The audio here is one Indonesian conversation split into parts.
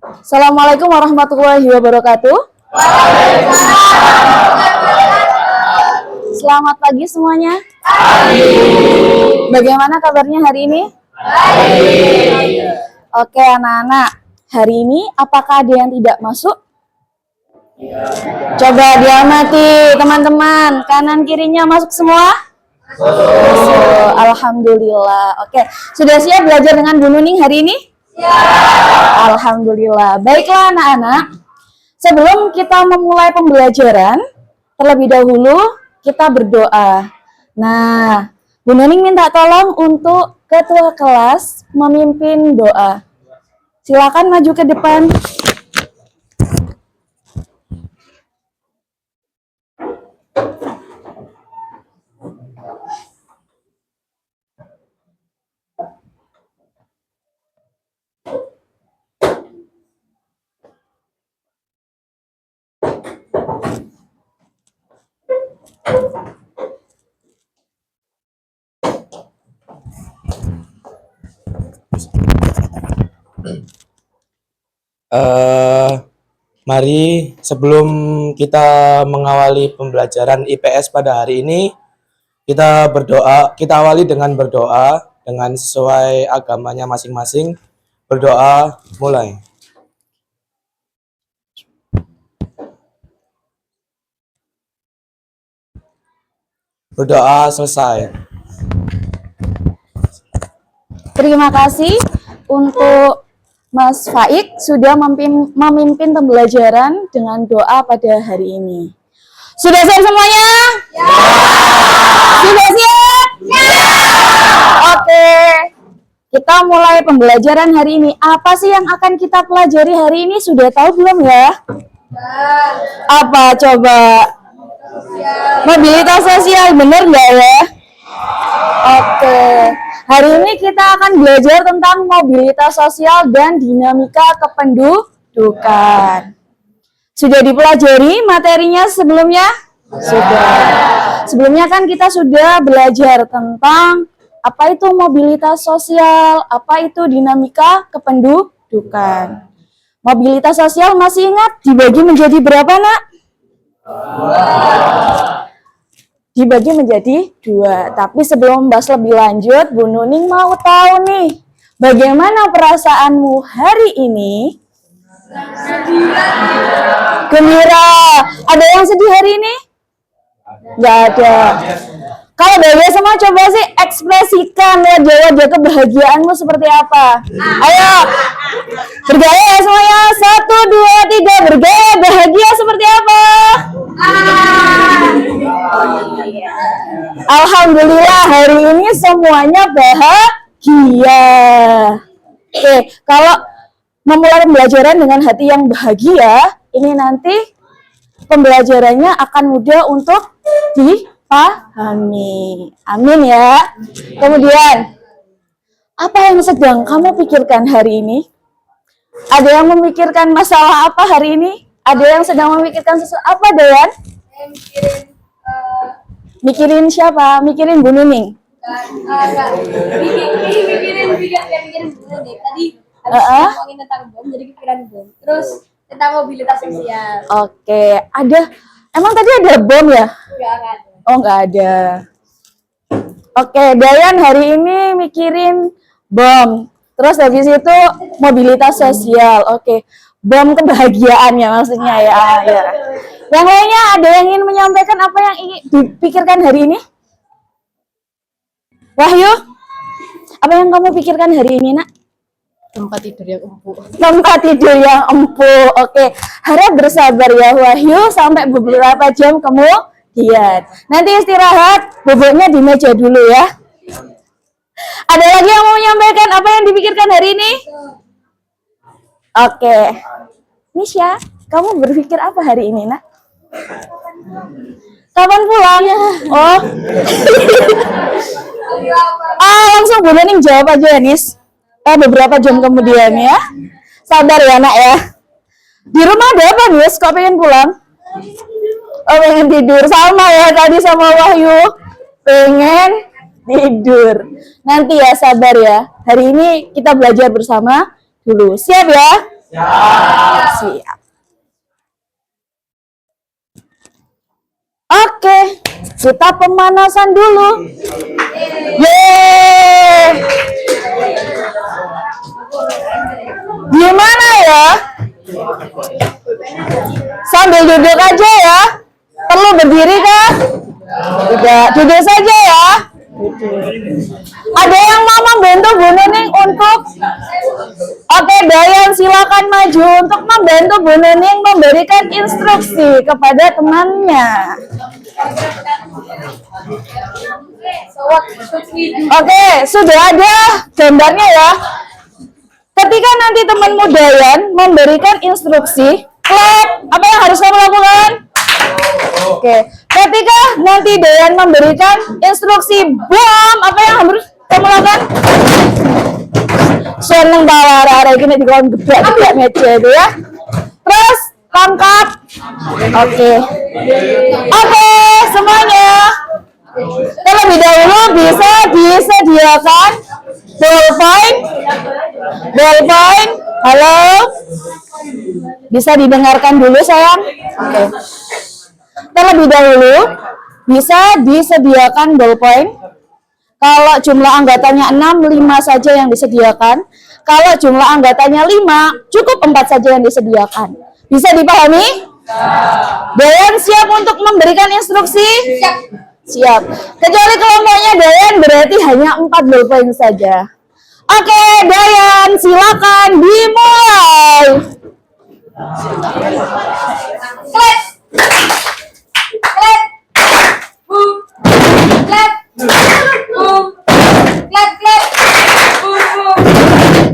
Assalamualaikum warahmatullahi wabarakatuh. Selamat pagi semuanya. Bagaimana kabarnya hari ini? Oke anak-anak, hari ini apakah ada yang tidak masuk? Coba diamati teman-teman, kanan kirinya masuk semua? Masuk. Alhamdulillah. Oke, sudah siap belajar dengan Bu Nuning hari ini? Alhamdulillah. Baiklah anak-anak, sebelum kita memulai pembelajaran, terlebih dahulu kita berdoa. Nah, Bu Nuning minta tolong untuk ketua kelas memimpin doa. Silakan maju ke depan. Mari sebelum kita mengawali pembelajaran IPS pada hari ini, kita berdoa. Kita awali dengan berdoa dengan sesuai agamanya masing-masing. Berdoa mulai. Berdoa selesai. Terima kasih untuk Mas Faik sudah memimpin pembelajaran dengan doa pada hari ini. Sudah siap semuanya? Ya. Sudah siap? Ya. Oke. Kita mulai pembelajaran hari ini. Apa sih yang akan kita pelajari hari ini? Sudah tahu belum ya? Apa coba? Mobilitas sosial, bener nggak ya? Oke. Hari ini kita akan belajar tentang mobilitas sosial dan dinamika kependudukan. Sudah dipelajari materinya sebelumnya? Sudah. Sebelumnya kan kita sudah belajar tentang apa itu mobilitas sosial, apa itu dinamika kependudukan. Mobilitas sosial masih ingat dibagi menjadi berapa, Nak? Dibagi menjadi 2. Tapi sebelum bahas lebih lanjut, Bu Nuning mau tahu nih, bagaimana perasaanmu hari ini? Gembira. Ada yang sedih hari ini? Nggak ada. Kalau bahagia semua, coba sih ekspresikan wajah-wajah kebahagiaanmu seperti apa. Ayo, bergaya ya semuanya. 1, 2, 3, bergaya bahagia seperti apa? Alhamdulillah hari ini semuanya bahagia. Oke, kalau memulai pembelajaran dengan hati yang bahagia, ini nanti pembelajarannya akan mudah untuk dipahami. Amin ya. Kemudian, apa yang sedang kamu pikirkan hari ini? Ada yang memikirkan masalah apa hari ini? Ada yang sedang memikirkan sesuatu apa, Dayan? Mikirin siapa? Mikirin Bu Nuning? Mikirin Bu Nuning. Tadi ngomongin tentang bom, jadi pikiran bom. Terus tentang mobilitas sosial. Oke, ada. Emang tadi ada bom ya? Enggak ada. Oh, nggak ada. Oke, Dayan hari ini mikirin bom. Terus habis itu mobilitas sosial. Oke, bom kebahagiaannya maksudnya ya. Ya. Yang lainnya ada yang ingin menyampaikan apa yang ingin dipikirkan hari ini? Wahyu, apa yang kamu pikirkan hari ini, Nak? Tempat tidur yang empuk. Tempat tidur yang empuk. Oke, harap bersabar ya Wahyu sampai beberapa jam kemudian. Nanti istirahat, boboknya di meja dulu ya. Ada lagi yang mau menyampaikan apa yang dipikirkan hari ini? Oke. Nisha, kamu berpikir apa hari ini, Nak? Kapan pulang? Oh. Langsung Bu Nuning jawab aja ya, Nis. Beberapa jam kemudian ya. Sabar ya, Nak ya. Di rumah ada apa, Nis? Kok pengen pulang? Oh, pengen tidur. Sama ya tadi sama Wahyu. Pengen tidur. Nanti ya, sabar ya. Hari ini kita belajar bersama dulu. Siap ya? Siap. Oke, kita pemanasan dulu. Yeay. Gimana ya? Sambil duduk aja ya. Perlu berdiri kah? Tidak, duduk saja ya. Ada yang mau membantu Bu Nuning untuk? Oke, Dayan silakan maju untuk membantu Bu Nuning memberikan instruksi kepada temannya. Oke, sudah ada gambarnya ya. Ketika nanti temanmu Dayan memberikan instruksi, clap, apa yang harus kamu lakukan? Oke, ketika nanti Dayan memberikan instruksi bom, apa yang harus kamu lakukan? Seneng tawar-tawar gini di kawan gebrak meja itu ya. Terus tangkap. Oke, semuanya. Terlebih dahulu bisa disediakan ballpoint. Halo, bisa didengarkan dulu sayang. Oke. Terlebih dahulu bisa disediakan ballpoint. Kalau jumlah anggotanya 6, 5 saja yang disediakan. Kalau jumlah anggotanya 5, cukup 4 saja yang disediakan. Bisa dipahami? Dayan siap untuk memberikan instruksi? Siap. Kecuali kelompoknya Dayan berarti hanya 4 ballpoint saja. Oke, Dayan silakan dimulai. Clap. Clap. Boom. Clap. Boom. Clap, clap. Boom, boom.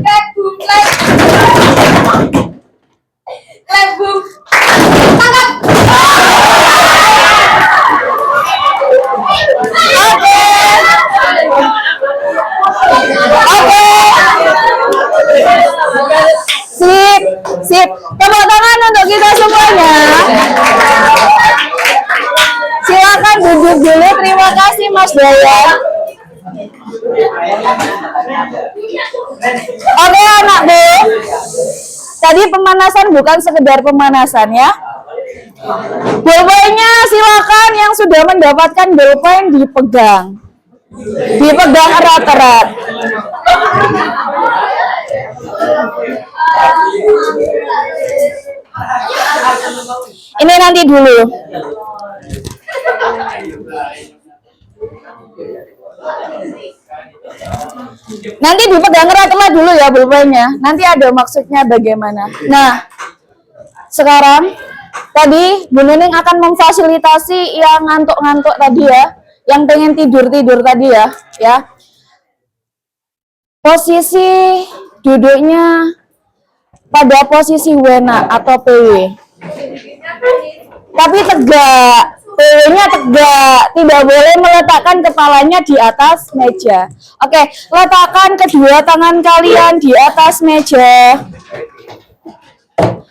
Clap, boom, clap. Clap, boom. Tangkap. Sip. Tepuk tangan untuk kita semuanya. Silakan duduk dulu. Terima kasih Mas Dayan. Oke anakku. Tadi pemanasan bukan sekedar pemanasan ya. Ballpointnya silakan yang sudah mendapatkan ballpoint dipegang. Dipegang erat-erat. Ini nanti dulu. Nanti dipegang erat-erat dulu ya ballpointnya. Nanti ada maksudnya bagaimana. Nah, sekarang tadi Bu Nuning akan memfasilitasi yang ngantuk-ngantuk tadi ya, yang pengen tidur-tidur tadi ya. Posisi duduknya pada posisi wena atau PW. Tapi tegak, PW-nya tegak, tidak boleh meletakkan kepalanya di atas meja. Oke, letakkan kedua tangan kalian di atas meja.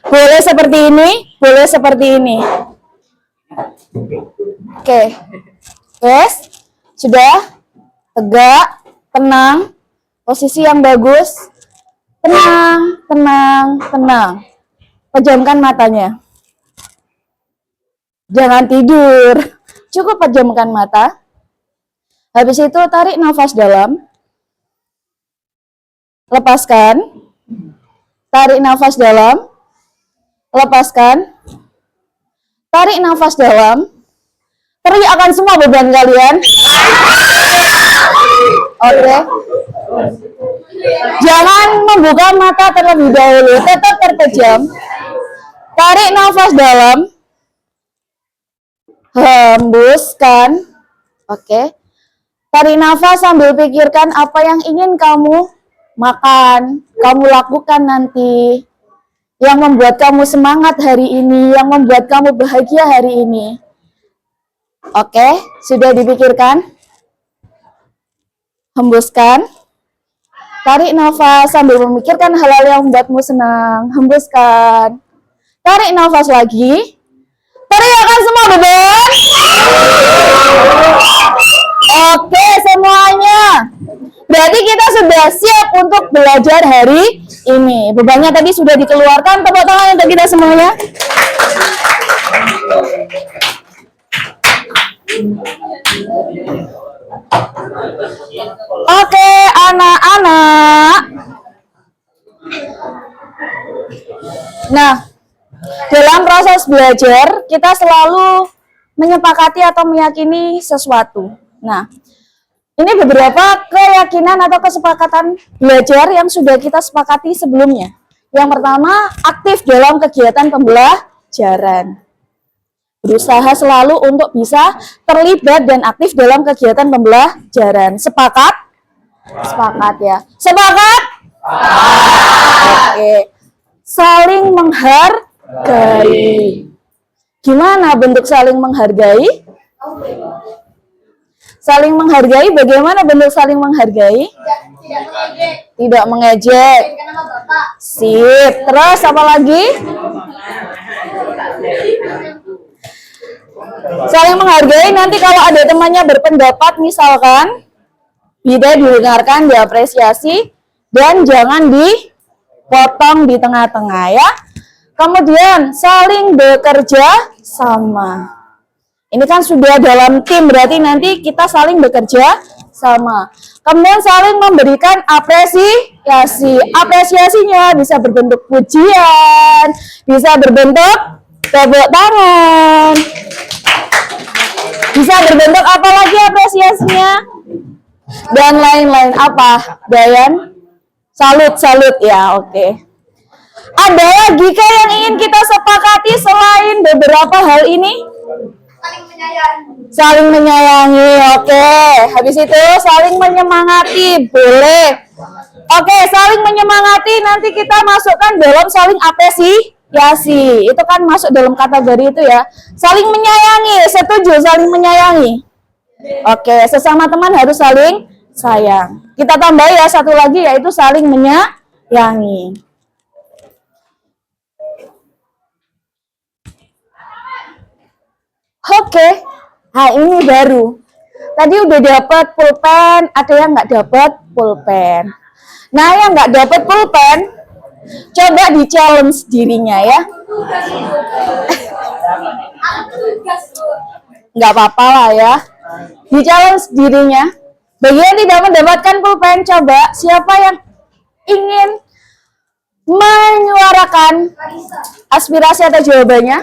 Boleh seperti ini, boleh seperti ini. Oke, yes, sudah tegak, tenang, posisi yang bagus. Tenang. Pejamkan matanya. Jangan tidur. Cukup pejamkan mata. Habis itu tarik nafas dalam. Lepaskan. Tarik nafas dalam. Lepaskan. Tarik nafas dalam. Teriakkan semua beban kalian. Oke. Jangan membuka mata terlebih dahulu, tetap terpejam. Tarik nafas dalam. Hembuskan. Oke. Tarik nafas sambil pikirkan apa yang ingin kamu makan, kamu lakukan nanti. Yang membuat kamu semangat hari ini, yang membuat kamu bahagia hari ini. Oke, sudah dipikirkan? Hembuskan. Tarik nafas sambil memikirkan hal-hal yang membuatmu senang. Hembuskan. Tarik nafas lagi. Teriakkan semua beban. Oke semuanya. Berarti kita sudah siap untuk belajar hari ini. Bebannya tadi sudah dikeluarkan. Tepuk tangan untuk kita semuanya. Oke, anak-anak. Nah, dalam proses belajar, kita selalu menyepakati atau meyakini sesuatu. Nah, ini beberapa keyakinan atau kesepakatan belajar yang sudah kita sepakati sebelumnya. Yang pertama, aktif dalam kegiatan pembelajaran. Berusaha selalu untuk bisa terlibat dan aktif dalam kegiatan pembelajaran. Sepakat? Sepakat ya. Sepakat? Oke. Saling menghargai. Gimana bentuk saling menghargai? Saling menghargai, bagaimana bentuk saling menghargai? Tidak mengejek. Tidak mengejek. Kan nama Bapak. Sip. Terus apa lagi? Saling menghargai, nanti kalau ada temannya berpendapat misalkan, bisa didengarkan, diapresiasi, dan jangan dipotong di tengah-tengah ya. Kemudian saling bekerja sama. Ini kan sudah dalam tim, berarti nanti kita saling bekerja sama. Kemudian saling memberikan apresiasi. Apresiasinya bisa berbentuk pujian, bisa berbentuk tepuk tangan. Bisa berbentuk apa lagi apresiasinya? Dan lain-lain apa, Dayan? Salut ya, oke. Ada lagi kah yang ingin kita sepakati selain beberapa hal ini? Saling menyayangi. Saling menyayangi, oke. Habis itu saling menyemangati, boleh. Oke, saling menyemangati nanti kita masukkan dalam saling apresiasi. Itu kan masuk dalam kategori itu ya. Saling menyayangi, setuju saling menyayangi. Oke, sesama teman harus saling sayang. Kita tambah ya satu lagi yaitu saling menyayangi. Oke, nah ini baru. Tadi udah dapat pulpen, ada yang nggak dapat pulpen. Nah, yang nggak dapat pulpen, coba di-challenge dirinya ya. Nggak apa-apa lah ya. Di-challenge dirinya. Bagi yang tidak mendapatkan pulpen, coba siapa yang ingin menyuarakan aspirasi atau jawabannya?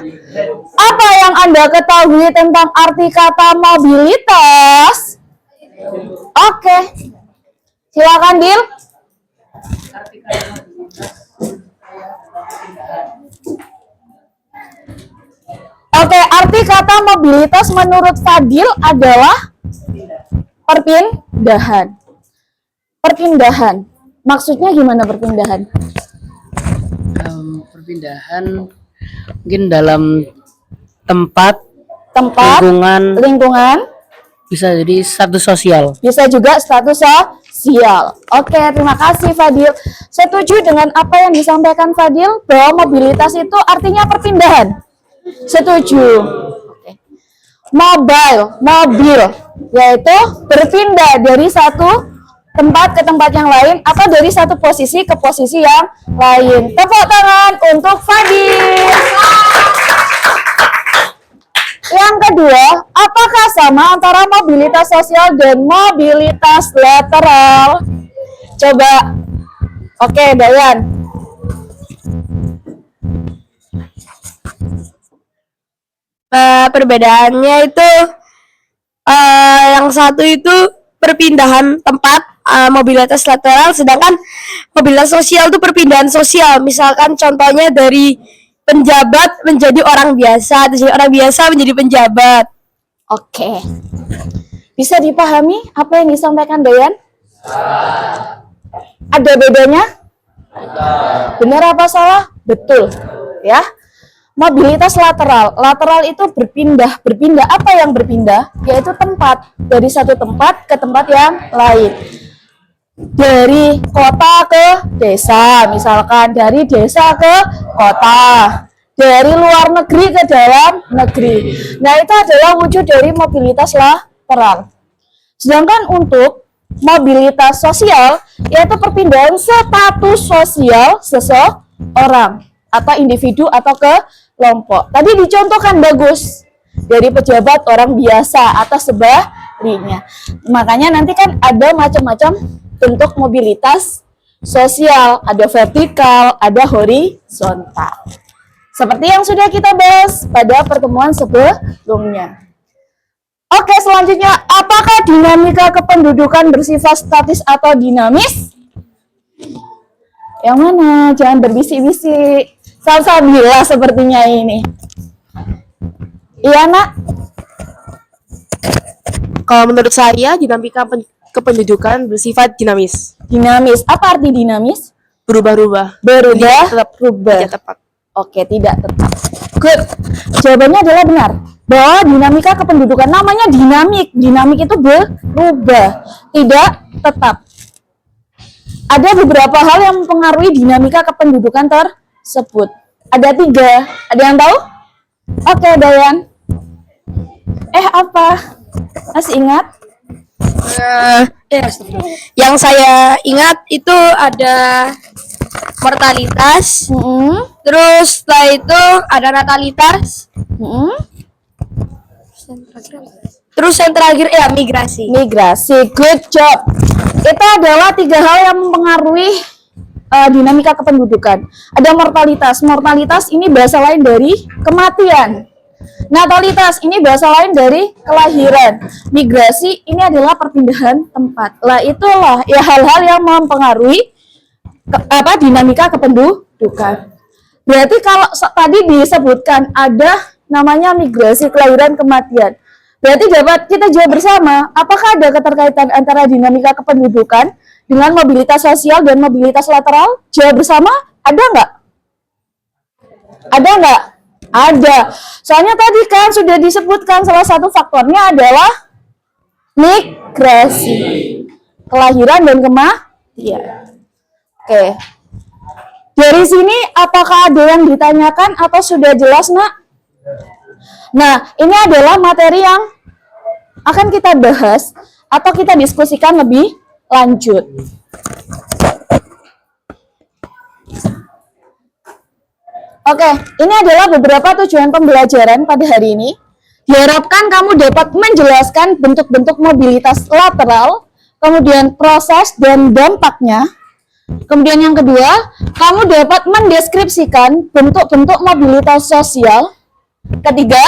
Apa yang Anda ketahui tentang arti kata mobilitas? Oke. Silakan, Dil. Oke, arti kata mobilitas menurut Fadil adalah perpindahan. Perpindahan. Maksudnya gimana perpindahan? Perpindahan mungkin dalam tempat, lingkungan, bisa jadi status sosial. bisa juga status sosial. Oke, terima kasih Fadil. Setuju dengan apa yang disampaikan Fadil bahwa mobilitas itu artinya perpindahan? Setuju. Oke. Mobil, yaitu berpindah dari satu tempat ke tempat yang lain atau dari satu posisi ke posisi yang lain. Tepuk tangan untuk Fadil. Yang kedua, apakah sama antara mobilitas sosial dan mobilitas lateral? Coba. Oke, Dayan. Perbedaannya itu yang satu itu perpindahan tempat, mobilitas lateral, sedangkan mobilitas sosial itu perpindahan sosial. Misalkan contohnya dari penjabat menjadi orang biasa, dari orang biasa menjadi penjabat. Oke. Bisa dipahami apa yang disampaikan Dayan? Ada bedanya? Benar apa salah? Betul. Ya. Mobilitas lateral. Lateral itu berpindah. Berpindah apa yang berpindah? Yaitu tempat. Dari satu tempat ke tempat yang lain. Dari kota ke desa, misalkan. Dari desa ke kota. Dari luar negeri ke dalam negeri. Nah, itu adalah wujud dari mobilitas lateral. Sedangkan untuk mobilitas sosial yaitu perpindahan status sosial seseorang atau individu atau kelompok. Tadi dicontohkan bagus dari pejabat orang biasa atau sebaliknya. Makanya nanti kan ada macam-macam bentuk mobilitas sosial, ada vertikal, ada horizontal. Seperti yang sudah kita bahas pada pertemuan sebelumnya. Oke, selanjutnya, apakah dinamika kependudukan bersifat statis atau dinamis? Yang mana? Jangan berbisik-bisik. Salsabila sepertinya ini. Iya, Nak? Kalau menurut saya, dinamika kependudukan bersifat dinamis. Dinamis. Apa arti dinamis? Berubah-ubah. Berubah, Tetap berubah. tidak tepat. Oke, tidak tetap. Good. Jawabannya adalah benar. Bahwa dinamika kependudukan namanya dinamik. Dinamik itu berubah, tidak tetap. Ada beberapa hal yang mempengaruhi dinamika kependudukan tersebut. Ada 3. Ada yang tahu? Oke, Dayan. Apa? Masih ingat? Yang saya ingat itu ada mortalitas, terus setelah itu ada natalitas, terus yang terakhir migrasi. Migrasi. Good job. Itu adalah 3 hal yang mempengaruhi dinamika kependudukan. Ada mortalitas. Mortalitas ini bahasa lain dari kematian. Natalitas ini bahasa lain dari kelahiran. Migrasi ini adalah perpindahan tempat. Lah itulah ya hal-hal yang mempengaruhi dinamika kependudukan. Berarti kalau tadi disebutkan ada namanya migrasi, kelahiran, kematian. Berarti kita jawab bersama, apakah ada keterkaitan antara dinamika kependudukan dengan mobilitas sosial dan mobilitas lateral? Jawab bersama, ada nggak? Ada nggak? Ada. Soalnya tadi kan sudah disebutkan salah satu faktornya adalah migrasi, kelahiran dan kematian. Oke. Dari sini apakah ada yang ditanyakan atau sudah jelas, Nak? Nah, ini adalah materi yang akan kita bahas atau kita diskusikan lebih lanjut. Oke, ini adalah beberapa tujuan pembelajaran pada hari ini. Diharapkan kamu dapat menjelaskan bentuk-bentuk mobilitas lateral, kemudian proses dan dampaknya. Kemudian yang kedua, kamu dapat mendeskripsikan bentuk-bentuk mobilitas sosial. Ketiga,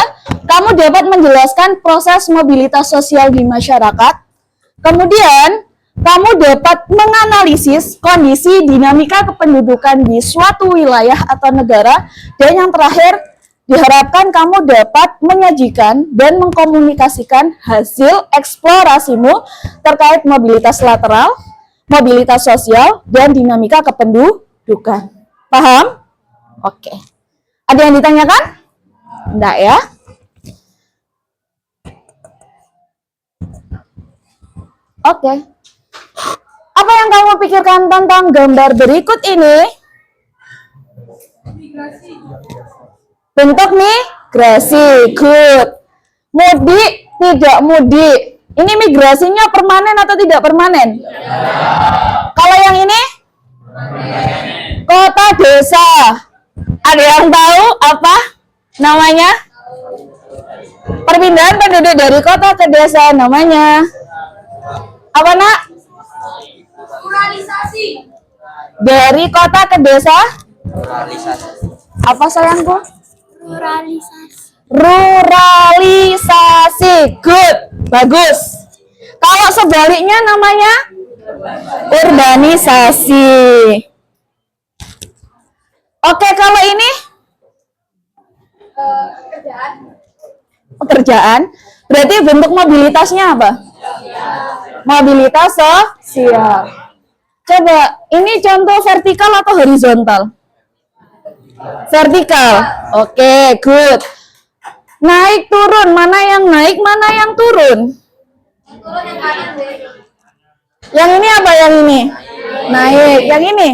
kamu dapat menjelaskan proses mobilitas sosial di masyarakat. Kemudian, kamu dapat menganalisis kondisi dinamika kependudukan di suatu wilayah atau negara. Dan yang terakhir, diharapkan kamu dapat menyajikan dan mengkomunikasikan hasil eksplorasimu terkait mobilitas lateral, mobilitas sosial, dan dinamika kependudukan. Paham? Oke. Ada yang ditanyakan? Enggak ya? Oke. Apa yang kamu pikirkan tentang gambar berikut ini? Bentuk migrasi. Good. Mudik, tidak mudik. Ini migrasinya permanen atau tidak permanen? Kalau yang ini? Kota desa. Ada yang tahu apa namanya? Perpindahan penduduk dari kota ke desa namanya apa, Nak? Ruralisasi. Dari kota ke desa? Apa sayangku? Ruralisasi. Good. Bagus. Kalau sebaliknya namanya urbanisasi. Oke, kalau ini pekerjaan. Berarti bentuk mobilitasnya apa? Mobilitas sosial. Coba, ini contoh vertikal atau horizontal? Vertikal. Oke, good. Naik turun, mana yang naik, mana yang turun? Yang ini apa yang ini? Naik. Yang ini?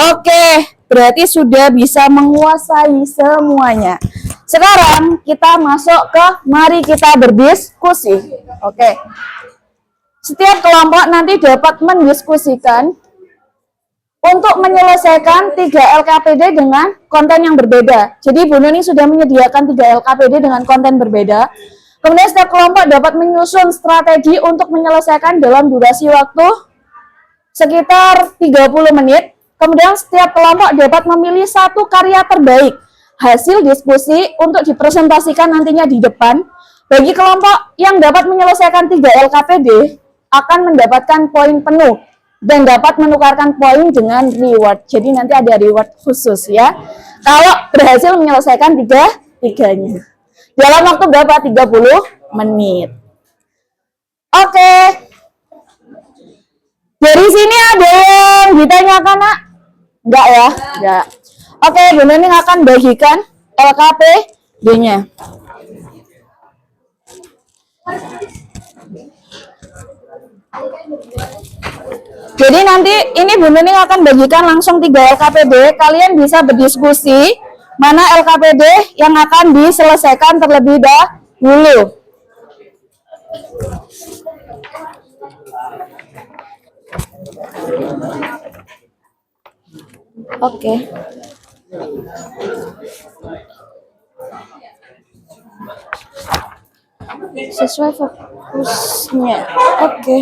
Oke, berarti sudah bisa menguasai semuanya. Sekarang kita masuk ke mari kita berdiskusi. Oke. Setiap kelompok nanti dapat mendiskusikan untuk menyelesaikan 3 LKPD dengan konten yang berbeda. Jadi Bu Nuning sudah menyediakan 3 LKPD dengan konten berbeda. Kemudian setiap kelompok dapat menyusun strategi untuk menyelesaikan dalam durasi waktu sekitar 30 menit. Kemudian setiap kelompok dapat memilih satu karya terbaik hasil diskusi untuk dipresentasikan nantinya di depan. Bagi kelompok yang dapat menyelesaikan 3 LKPD akan mendapatkan poin penuh dan dapat menukarkan poin dengan reward. Jadi nanti ada reward khusus ya. Kalau berhasil menyelesaikan tiganya. Dalam waktu berapa? 30 menit. Oke. Dari sini ada yang ditanyakan, Nak? Enggak ya? Enggak. Oke, Bu Nuning akan bagikan LKPD-nya. Jadi nanti ini Bu Nuning akan bagikan langsung 3 LKPD. Kalian bisa berdiskusi mana LKPD yang akan diselesaikan terlebih dahulu. Oke. Sesuai fokusnya. Oke.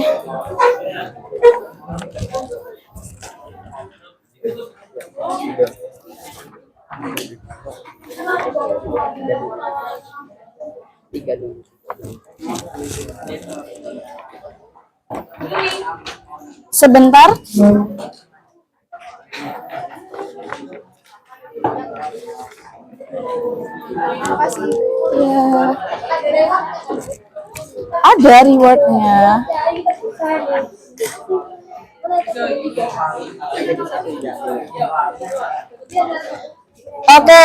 Sebentar. Ya. Ada rewardnya. Oke.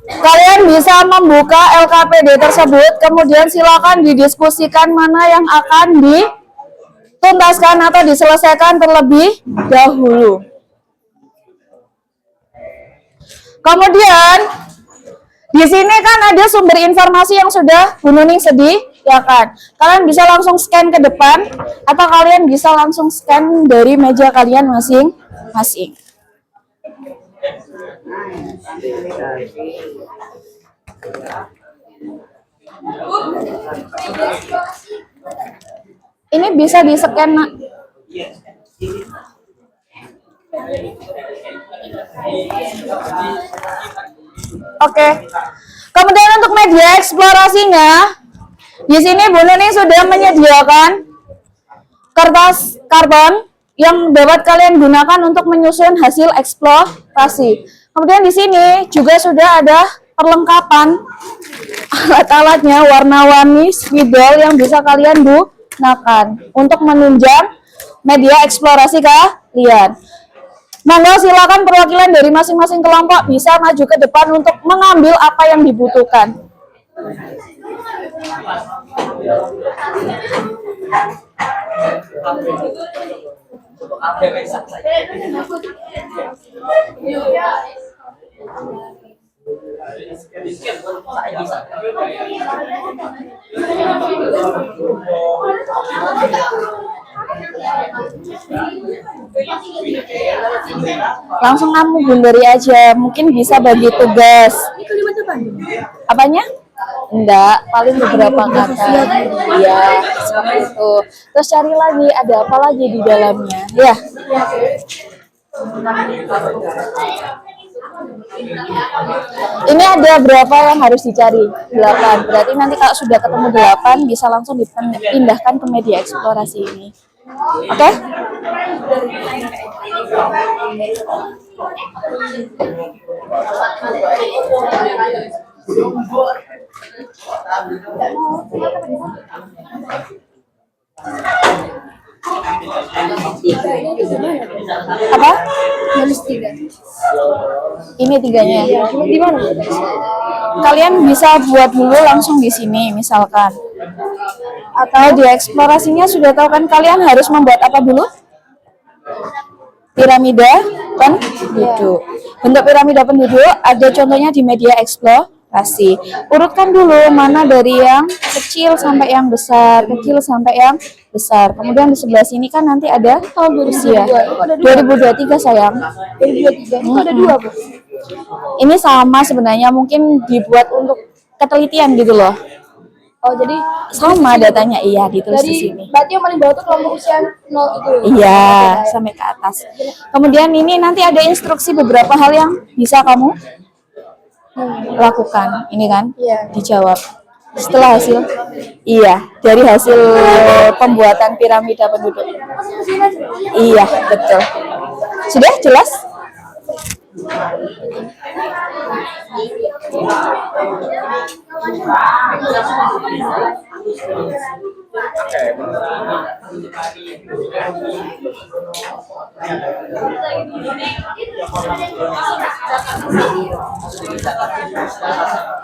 Kalian bisa membuka LKPD tersebut, kemudian silakan didiskusikan mana yang akan dituntaskan atau diselesaikan terlebih dahulu. Kemudian di sini kan ada sumber informasi yang sudah Bu Nuning sediakan. Kalian bisa langsung scan ke depan atau kalian bisa langsung scan dari meja kalian masing-masing. Ini bisa di-scan, Nak. Oke. Kemudian untuk media eksplorasinya, di sini Bu Nuning sudah menyediakan kertas karbon yang dapat kalian gunakan untuk menyusun hasil eksplorasi. Kemudian di sini juga sudah ada perlengkapan alat-alatnya warna-warni spidol yang bisa kalian gunakan untuk menunjang media eksplorasi kalian. Monggo silakan perwakilan dari masing-masing kelompok bisa maju ke depan untuk mengambil apa yang dibutuhkan. Langsung kamu gundari aja, mungkin bisa bagi tugas. Apanya? Enggak, paling beberapa kata. Iya, seperti itu. Terus cari lagi, ada apa lagi di dalamnya? Ya. Ini ada berapa yang harus dicari? 8. Berarti nanti kalau sudah ketemu 8, bisa langsung dipindahkan ke media eksplorasi ini. Oke? Apa? Nulis 3. Ini 3-nya. Di mana? Kalian bisa buat dulu langsung di sini misalkan. Atau di eksplorasinya sudah tahu kan kalian harus membuat apa dulu? Piramida penduduk. Bentuk piramida penduduk ada contohnya di media eksplorasi. kasih. Urutkan dulu mana dari yang kecil sampai yang besar, kecil sampai yang besar. Kemudian di sebelah sini kan nanti ada usia. 2023 sayang. 2023 itu ada 2 Bu. Ini sama sebenarnya, mungkin dibuat untuk ketelitian gitu loh. Oh jadi Sama datanya, iya ditulis di dari sini. berarti yang paling bawah tuh kelompok usia 0 itu. Iya, sampai ke atas. Kemudian ini nanti ada instruksi beberapa hal yang bisa kamu lakukan. Ini kan Iya. dijawab. Setelah hasil, iya, dari hasil pembuatan piramida penduduk. Iya, betul. Sudah jelas?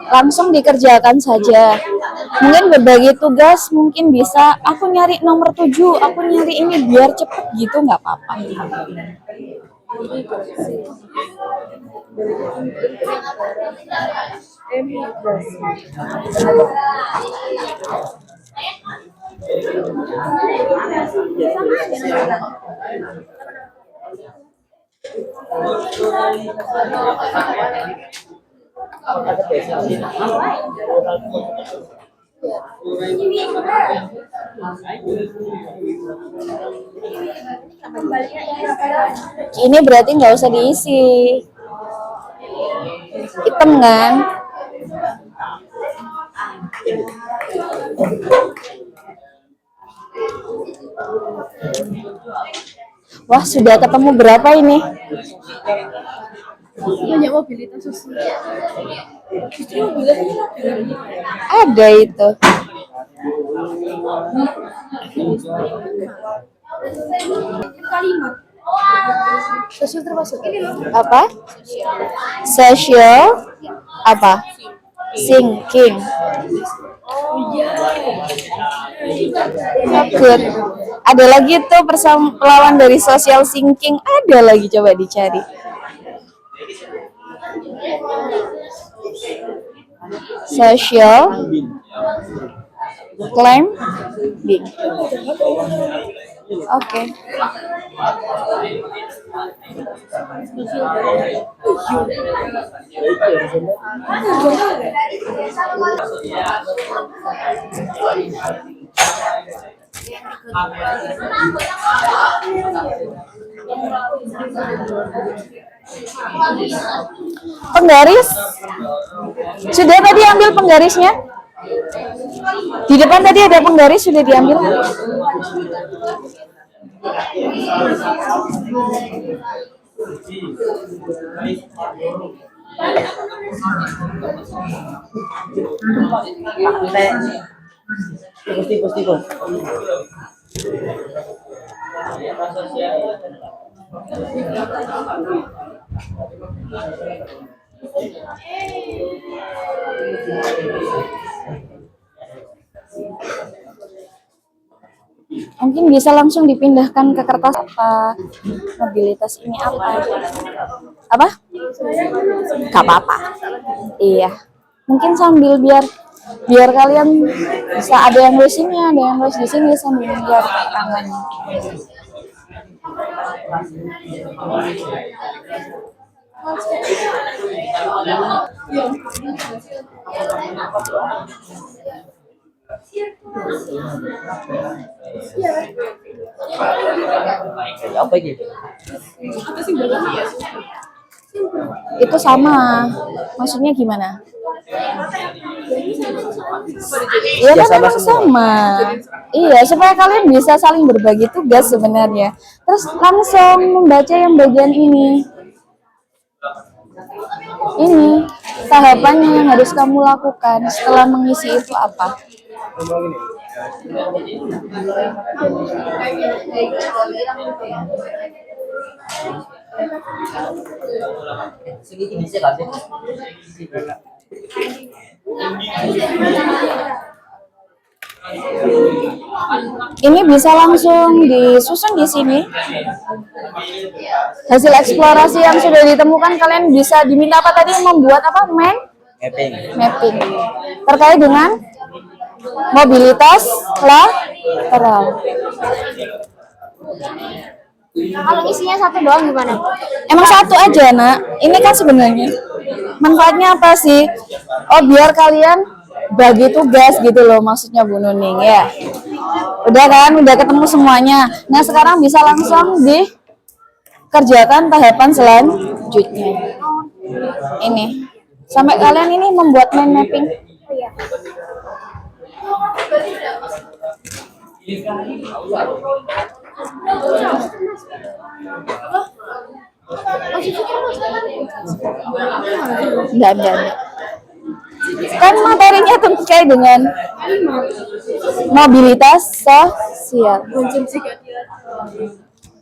Langsung dikerjakan saja. Mungkin berbagi tugas, mungkin bisa aku nyari nomor 7, aku nyari ini biar cepet gitu, nggak apa-apa. Ini berarti nggak usah diisi. Hitam kan? Wah, sudah ketemu berapa ini? Banyak mobilitas sosial. Justru mobilitas Ada itu. kalimat. Sosial termasuk. Ini loh. Apa? Social apa? Thinking. Good. Ada lagi tuh pelawan dari social thinking. Ada lagi, coba dicari. Social climbing. Oke. Penggaris. Sudah tadi ambil penggarisnya? Di depan tadi ada penggaris, sudah diambil? Mungkin bisa langsung dipindahkan ke kertas. Apa mobilitas ini apa? Apa? Gak apa-apa. Iya. Mungkin sambil biar kalian bisa ada yang nulis sini, ada yang nulis di sini sambil biar tangannya. Itu sama. Maksudnya gimana? Iya kan memang sama. Iya, supaya kalian bisa saling berbagi tugas sebenarnya. Terus langsung membaca yang bagian ini. Ini tahapannya yang harus kamu lakukan setelah mengisi itu apa? Ini bisa langsung disusun di sini. Hasil eksplorasi yang sudah ditemukan, kalian bisa diminta apa tadi, membuat apa? Mapping. Terkait dengan mobilitas lateral. Kalau isinya satu doang gimana? Emang satu aja, Nak. Ini kan sebenarnya manfaatnya apa sih? Oh, biar kalian bagi tugas gitu loh, maksudnya Bu Nuning ya. Udah kan, udah ketemu semuanya. Nah, sekarang bisa langsung dikerjakan tahapan selanjutnya. Ini. Sampai kalian ini membuat mind mapping. Enggak. Kan materinya terkait dengan mobilitas sosial.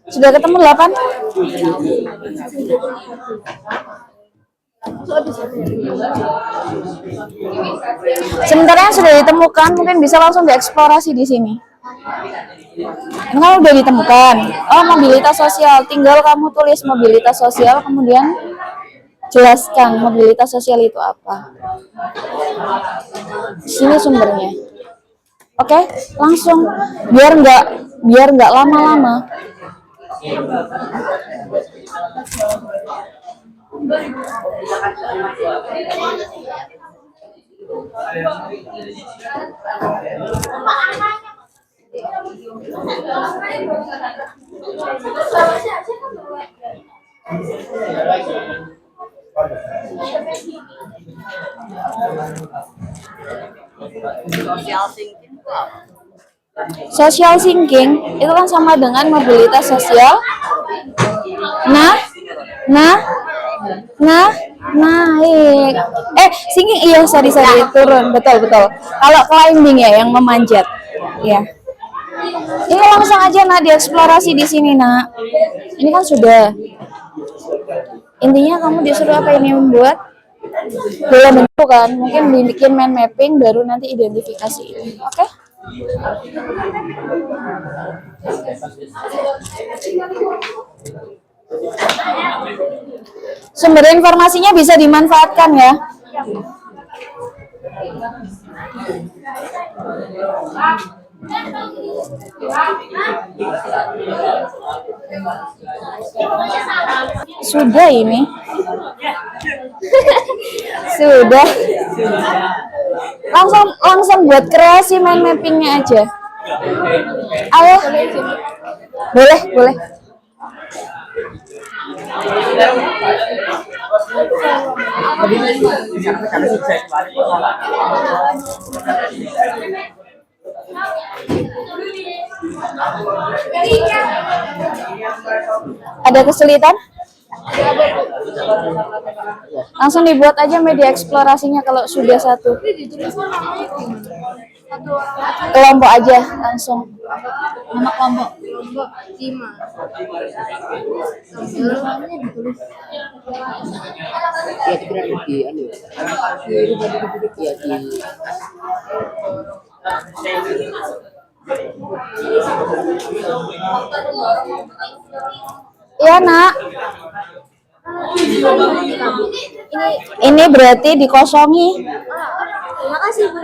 Sudah ketemu 8? Sementara yang sudah ditemukan mungkin bisa langsung dieksplorasi di sini. Ini kan udah ditemukan. Oh, mobilitas sosial. Tinggal kamu tulis mobilitas sosial, kemudian jelaskan mobilitas sosial itu apa. Di sini sumbernya. Oke, langsung biar nggak lama-lama. Social thinking itu kan sama dengan mobilitas sosial. Naik. Singing iya, sorry turun, betul. Kalau climbing ya yang memanjat. Ya. Ini langsung aja dieksplorasi di sini, Nak. Ini kan sudah. Intinya kamu disuruh apa ini membuat bola bentuk kan, mungkin dibikin mind mapping baru nanti identifikasi ini. Oke? Sumber informasinya bisa dimanfaatkan ya. Sudah ini. Sudah. Langsung buat kreasi mind mappingnya aja. Ayo. Boleh. Ada kesulitan? Langsung dibuat aja media eksplorasinya kalau sudah satu. Kelompok aja langsung. Nama kelompok 5. Ya dikira di anu ya di Iya, Nak. Ini berarti dikosongi. Terima kasih, Bu.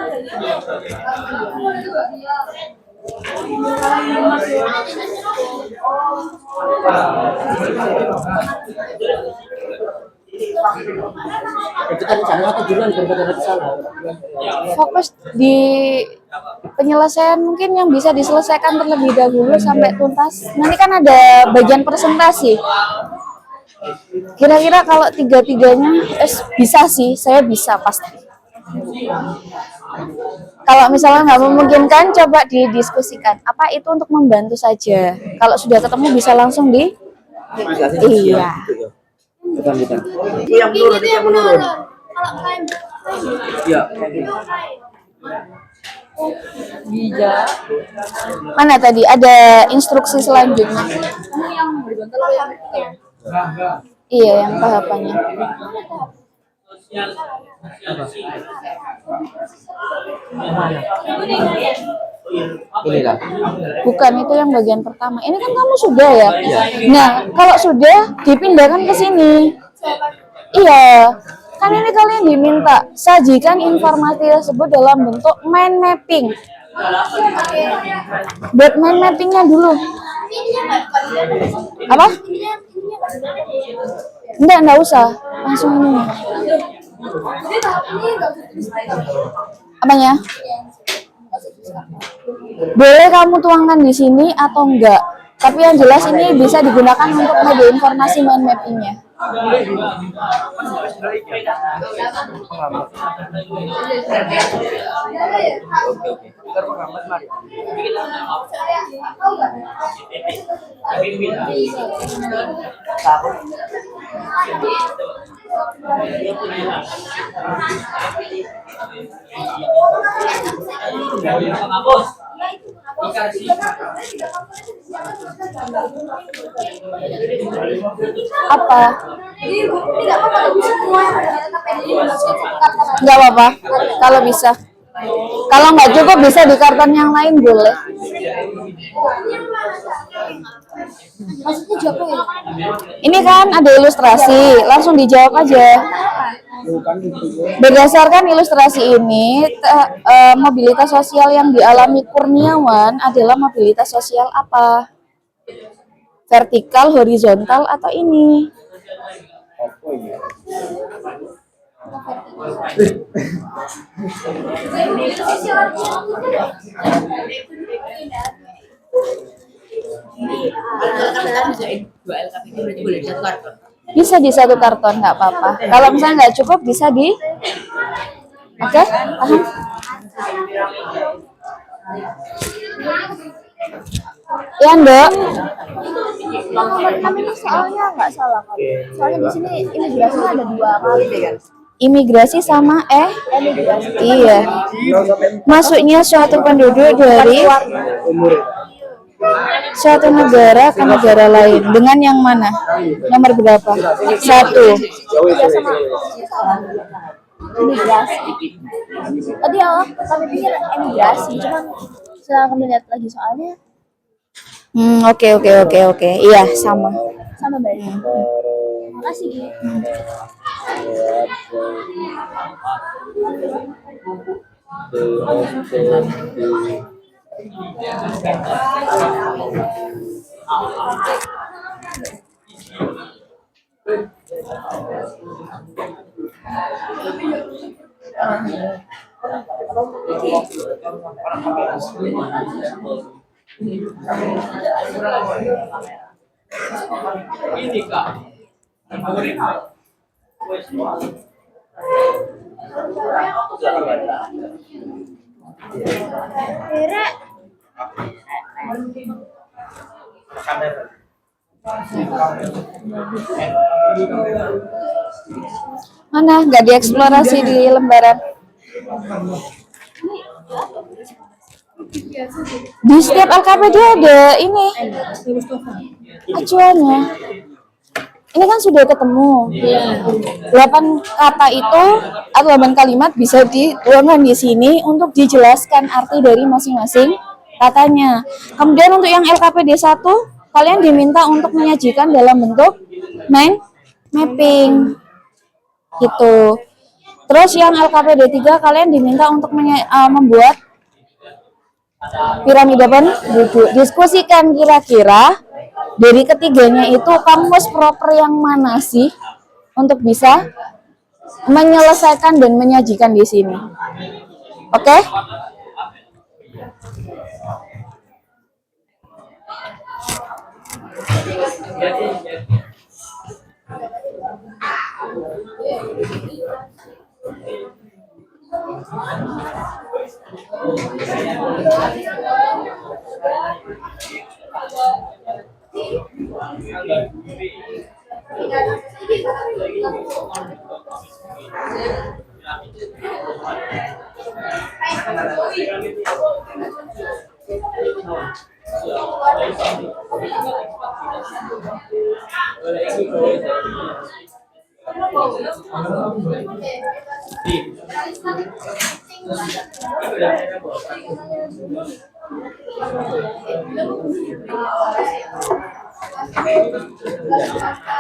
kita rencana tujuan berbeda sana. Fokus di penyelesaian mungkin yang bisa diselesaikan terlebih dahulu sampai tuntas. Nanti kan ada bagian presentasi. Kira-kira kalau tiga-tiganya bisa sih, saya bisa pasti. Kalau misalnya nggak memungkinkan, coba didiskusikan. Apa itu untuk membantu saja. Kalau sudah ketemu bisa langsung di. Iya. Bukan. Itu yang menurun. Kalau climb. Iya. Mana tadi ada instruksi selanjutnya? Iya, yang tahapannya. Inilah. Bukan, itu yang bagian pertama. Ini kan kamu sudah ya? Nah, kalau sudah dipindahkan ke sini. Iya, Kan ini kalian diminta sajikan informasi tersebut dalam bentuk mind mapping. Buat mind mappingnya dulu. Apa? Enggak usah. Langsung ini. Apanya? Boleh kamu tuangkan di sini atau enggak? Tapi yang jelas ini bisa digunakan untuk media informasi mind mappingnya. Apa? Nggak apa-apa, kalau bisa. Kalau nggak cukup bisa di karton yang lain boleh. Maksudnya jawab ya? Ini kan ada ilustrasi, langsung dijawab aja. Berdasarkan ilustrasi ini, mobilitas sosial yang dialami Kurniawan adalah mobilitas sosial apa? Vertikal, horizontal, atau ini? Bisa di satu karton, nggak apa-apa. Kalau misalnya nggak cukup, bisa di... Oke, paham? Ya, Ndok. Kami ini soalnya nggak salah kan? Soalnya di sini imigrasinya ada 2 kali kan? Imigrasi sama iya. Masuknya suatu penduduk dari suatu negara ke negara lain. Dengan yang mana? Nomor berapa? 1. Imigrasi. Tadi awal kami pikir imigrasi, cuman setelah kami lihat lagi soalnya Oke. Iya, sama. sama baik. Makasih Gi. Mana? Nggak dieksplorasi di lembaran. Di setiap LKPD ada ini acuannya. Ini kan sudah ketemu. 8 kata itu atau 8 kalimat bisa dituangkan di sini untuk dijelaskan arti dari masing-masing katanya. Kemudian untuk yang LKPD 1, kalian diminta untuk menyajikan dalam bentuk mind mapping. Gitu. Terus yang LKPD 3, kalian diminta untuk membuat piramida penduduk. Diskusikan kira-kira dari ketiganya itu kamus proper yang mana sih untuk bisa menyelesaikan dan menyajikan di sini. Oke?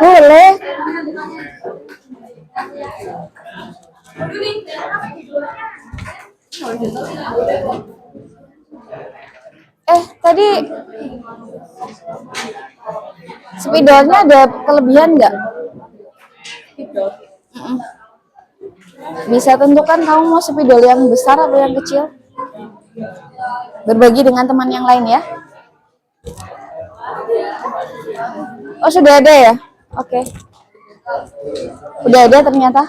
Boleh. Tadi spidolnya ada kelebihan nggak? Mm-mm. Bisa tentukan kamu mau spidol yang besar atau yang kecil? Berbagi dengan teman yang lain ya. Oh, sudah ada ya? Oke. Udah ada ternyata.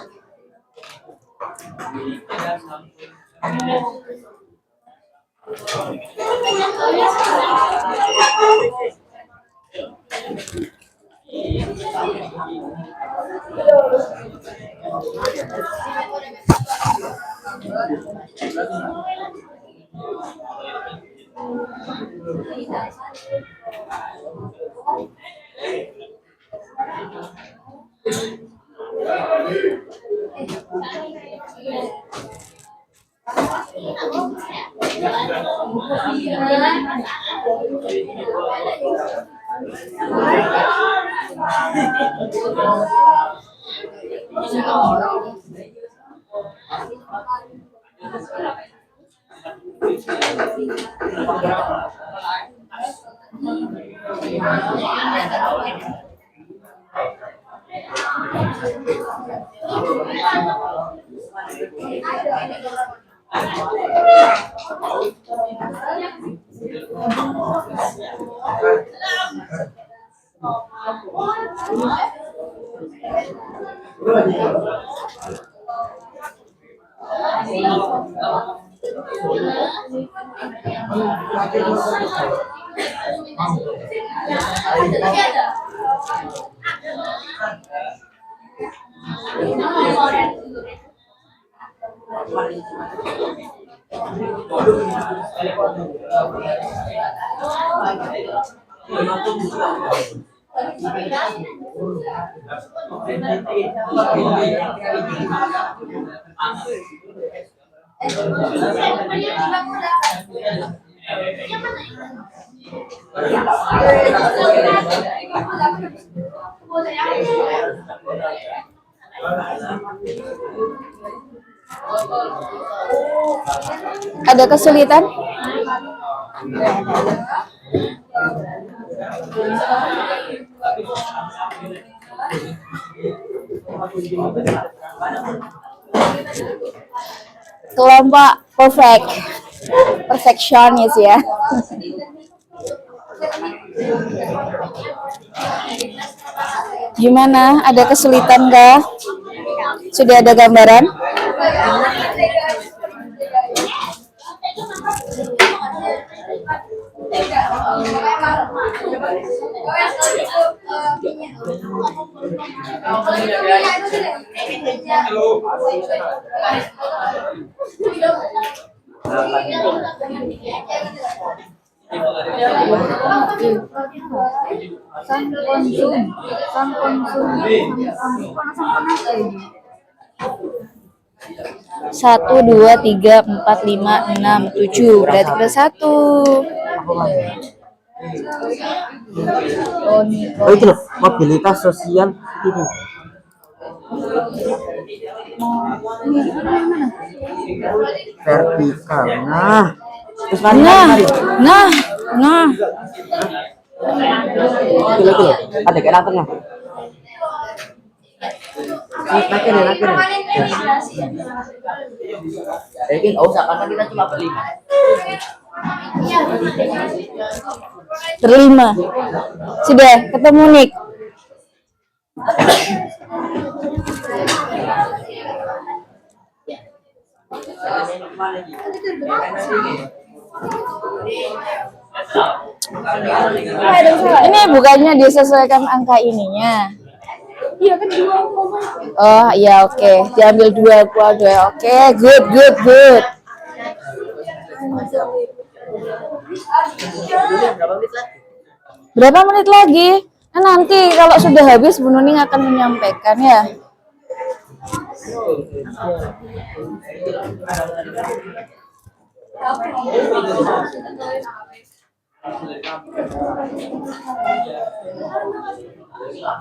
Ada kesulitan? Kelompok perfectionist ya. Gimana? Ada kesulitan kah? Sudah ada gambaran? Satu, dua, tiga, empat, lima, enam, tujuh. Berarti ada satu. Oh itu loh, mobilitas sosial ini. Vertikal. Nah, terus mari. Nah. Itu loh. Ada kayak tengah. Nakin. Mungkin usah karena kita cuma berlima. Berlima. Sudah ketemu Nick. Ini bukannya disesuaikan angka ininya. Iya kan 2, oh iya oke. Diambil 2, oke, good. Berapa menit lagi? Nah, nanti kalau sudah habis Bu Nuning akan menyampaikan ya.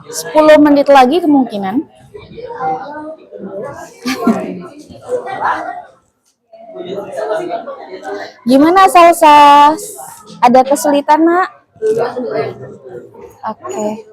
Sepuluh menit lagi kemungkinan. Gimana Salsa? Ada kesulitan, Nak? Oke.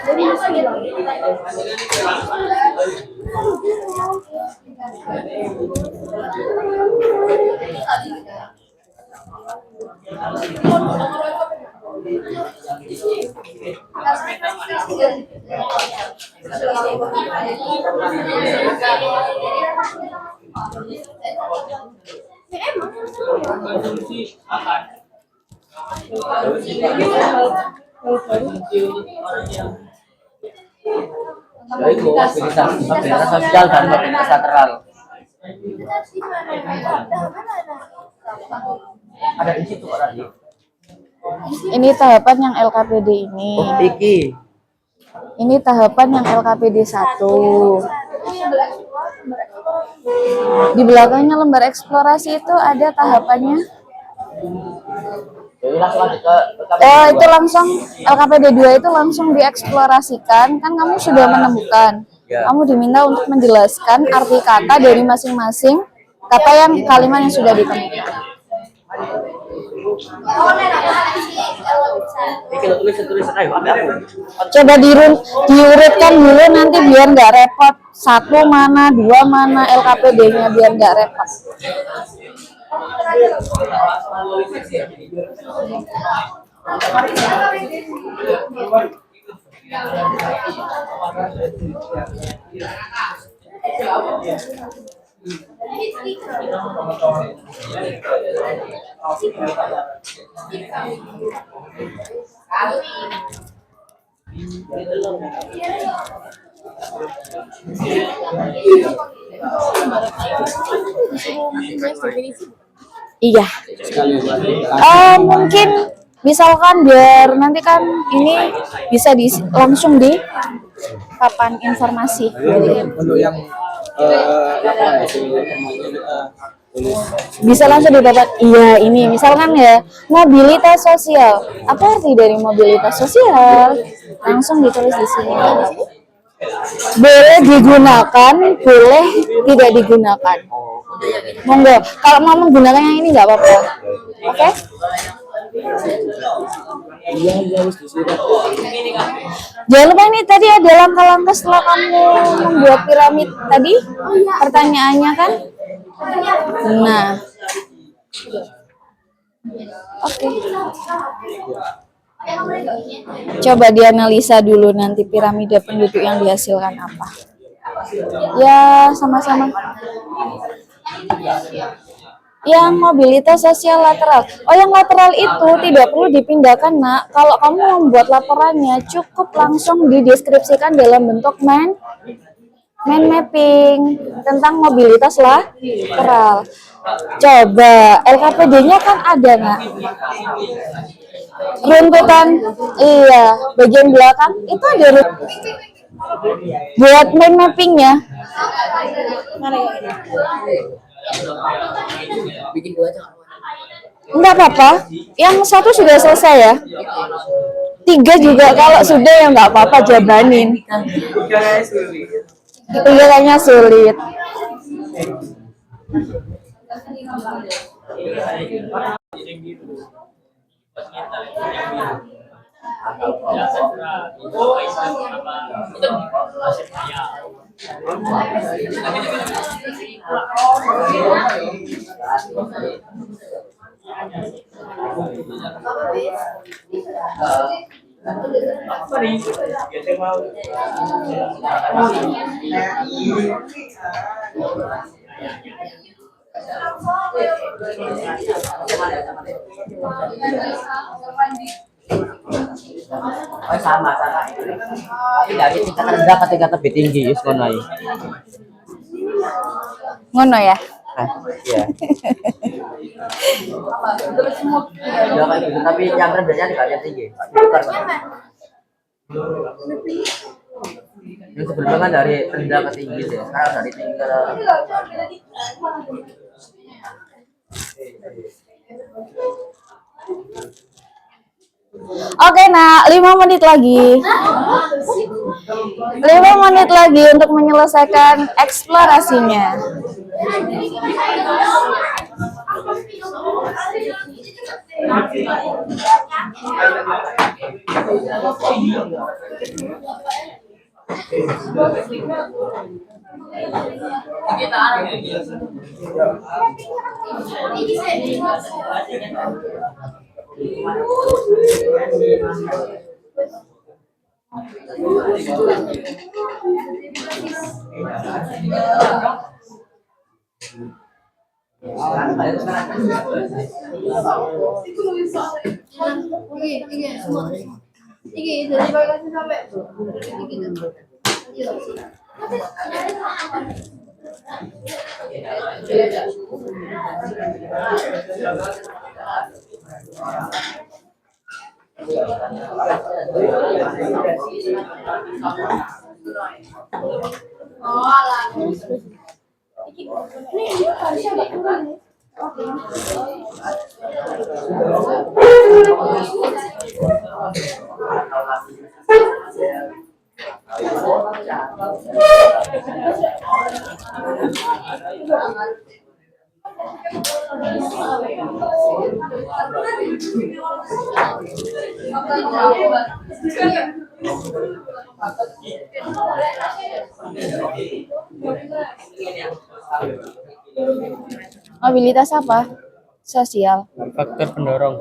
Jadi mobilitas sosial dan mobilitas lateral. Ada di situ Pak tadi. Ini tahapan yang LKPD ini. Oh, Piki. Ini tahapan yang LKPD 1. Di belakangnya lembar eksplorasi itu ada tahapannya. Jadi langsung lanjut ke Itu langsung LKPD 2 itu langsung dieksplorasikan. Kan kamu sudah menemukan. Ya. Kamu diminta untuk menjelaskan arti kata dari masing-masing kata yang kalimat yang sudah ditemukan. Piki lo tulis ayo ambil aku. Coba diurutkan dulu nanti biar nggak repot. 1 mana, 2 mana LKPD-nya biar nggak repot. Iya. Mungkin misalkan biar nanti kan ini bisa langsung di papan informasi. Untuk yang laporan hasil informasi kita tulis. Bisa langsung didapat. Iya, ini misalkan ya mobilitas sosial. Apa arti dari mobilitas sosial? Langsung ditulis di sini. Boleh digunakan, boleh tidak digunakan. Monggo, kalau mau menggunakan yang ini nggak apa-apa. Oke? Iya, harus disirat. Jangan lupa ini tadi ada langkah-langkah setelah kamu membuat piramid tadi. Pertanyaannya kan? Nah. Oke. Coba dianalisa dulu nanti piramida penduduk yang dihasilkan apa. Ya, sama-sama. Yang mobilitas sosial lateral. Oh, yang lateral itu tidak perlu dipindahkan, Nak. Kalau kamu membuat laporannya, cukup langsung dideskripsikan dalam bentuk mind mapping tentang mobilitas lateral. Coba, LKPD-nya kan ada, Nak. Runtutan, iya, bagian belakang itu ada buat mind mappingnya. Bikin 2 aja. Enggak apa-apa, yang 1 sudah selesai ya. 3 juga kalau sudah ya nggak apa-apa, jabanin. Itu kayaknya sulit. Oh, sama. Tapi dari tingkatan rendah ke tingkat lebih tinggi, ngono ae. Ngono ya. Iya. Ya kayak gitu, tapi yang rendahnya di kalian tinggi. Bukan, Mas. Yang sebelumnya kan dari rendah ke tinggi deh. Sekarang dari tinggi ke Oke, nak, 5 menit lagi. 5 menit lagi untuk menyelesaikan eksplorasinya. Iki dari bagasi sampai gitu. Oh, alah. Ini harusnya agak kurang nih. Mobilitas apa? Sosial. faktor pendorong.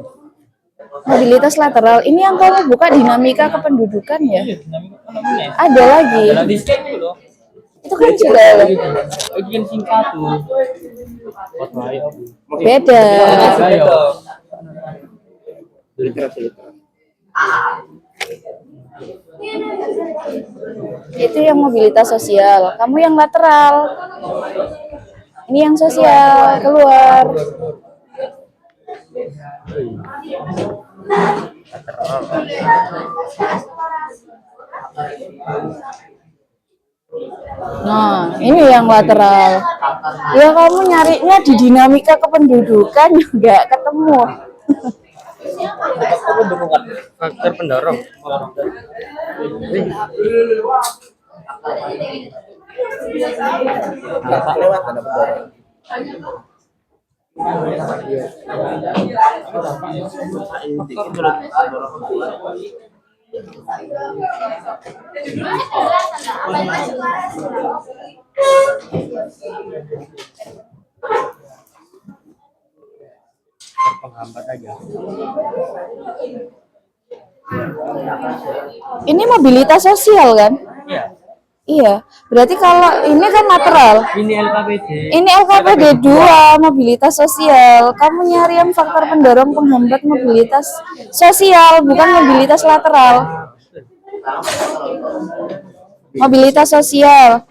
Mobilitas lateral. Ini yang kamu buka dinamika kependudukan ya? Ada lagi. Itu kan juga Izin singkat tuh. beda. Itu yang mobilitas sosial. Kamu yang lateral. Ini yang sosial, keluar. Nah, ini yang lateral. Ya kamu nyarinya di dinamika kependudukan juga ketemu. Faktor pendorong. Penghambat aja. Ini mobilitas sosial kan? Iya. Iya. Berarti kalau ini kan lateral. Ini LKPD. Ini LKPD 2, mobilitas sosial. Kamu nyari yang faktor pendorong penghambat mobilitas sosial, bukan mobilitas lateral. Mobilitas sosial.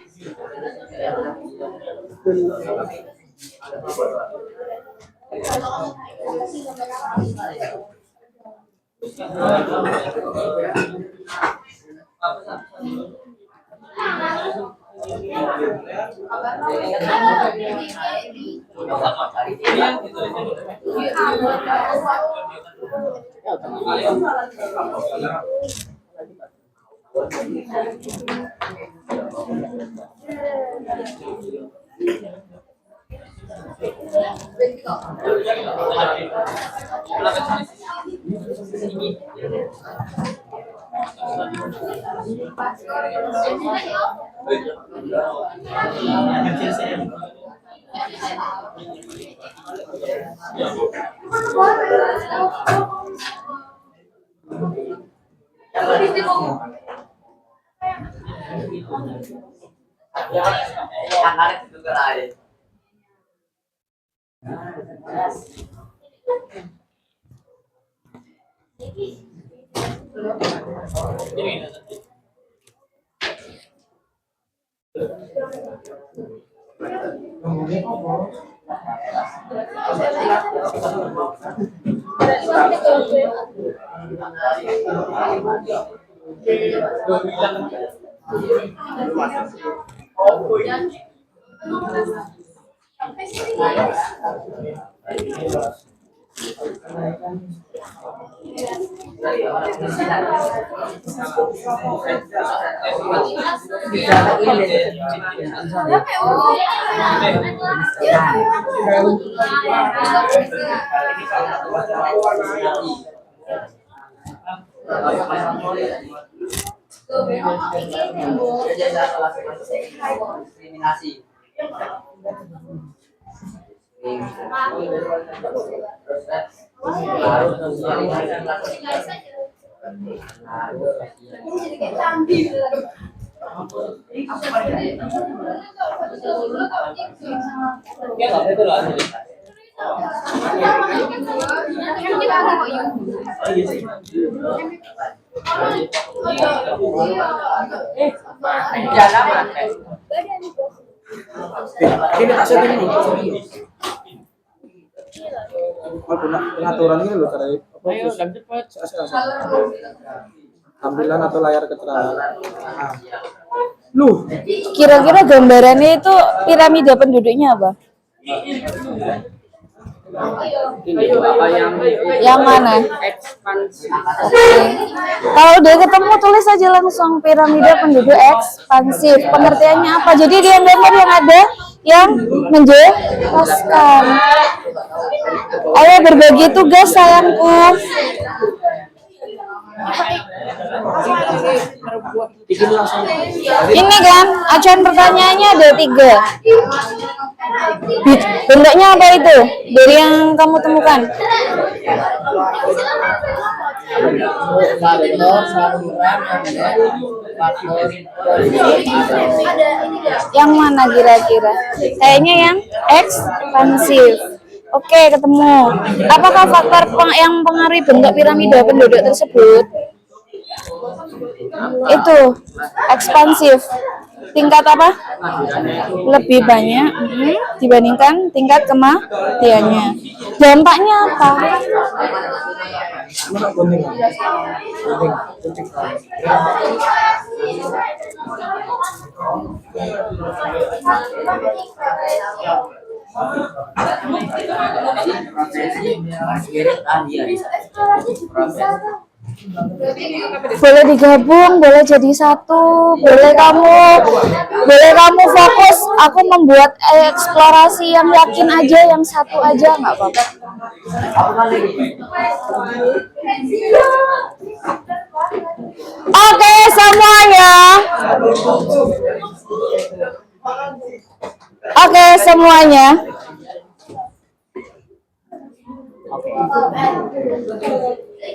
Diskriminasi. Ini tak setting dulu. Pengaturan ini loh cara Ayo, dan cepat. tampilan atau layar keterangan. Lu, Kira-kira gambarannya itu piramida penduduknya apa? Yang mana? Ekspansi. Oke. Kalau udah ketemu tulis aja langsung piramida penduduk ekspansif. Pengertiannya apa? Jadi di gambar yang ada yang menjelaskan. Ayo berbagi tugas sayangku. Ini kan acuan pertanyaannya ada 3. Bentuknya apa itu? Dari yang kamu temukan. Yang mana kira-kira? Kayaknya yang ekspansif. Oke, ketemu. Apakah faktor yang mempengaruhi bentuk piramida penduduk tersebut? Itu ekspansif. Tingkat apa? Lebih banyak dibandingkan tingkat kematiannya. Dampaknya apa? Boleh digabung, boleh jadi satu, boleh kamu fokus. Aku membuat eksplorasi yang yakin aja, yang satu aja nggak apa-apa. Oke semuanya. Oke semuanya.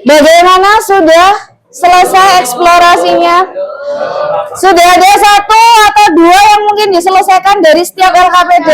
Bagaimana, sudah selesai eksplorasinya? Sudah ada 1 atau 2 yang mungkin diselesaikan dari setiap LKPD?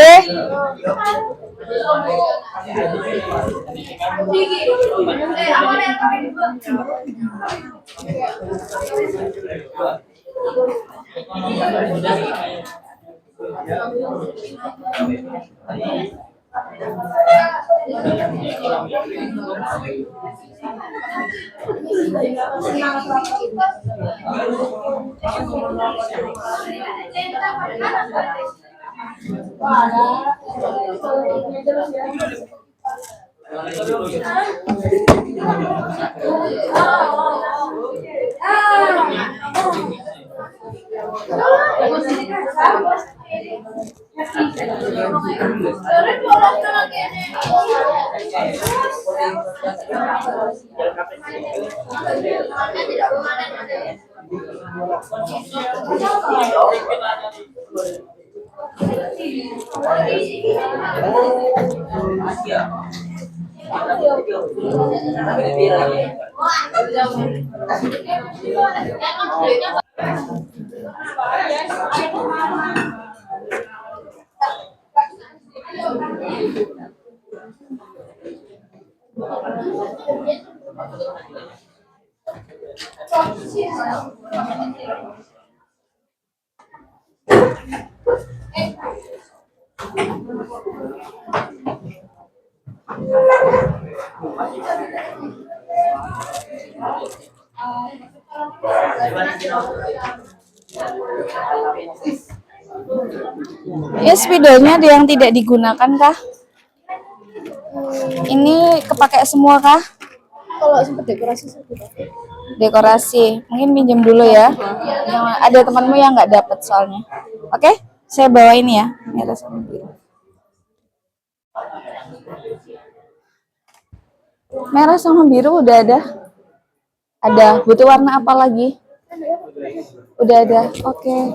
Ya, spidolnya ada yang tidak digunakan kah? Ini kepake semua kah? Kalau sempat dekorasi sih gitu. Dekorasi. Mungkin pinjam dulu ya. Yang ada temanmu yang nggak dapat soalnya. Oke, saya bawa ini ya. Merah sama biru. Merah sama biru udah ada. Ada. Butuh warna apa lagi? Udah ada. Oke.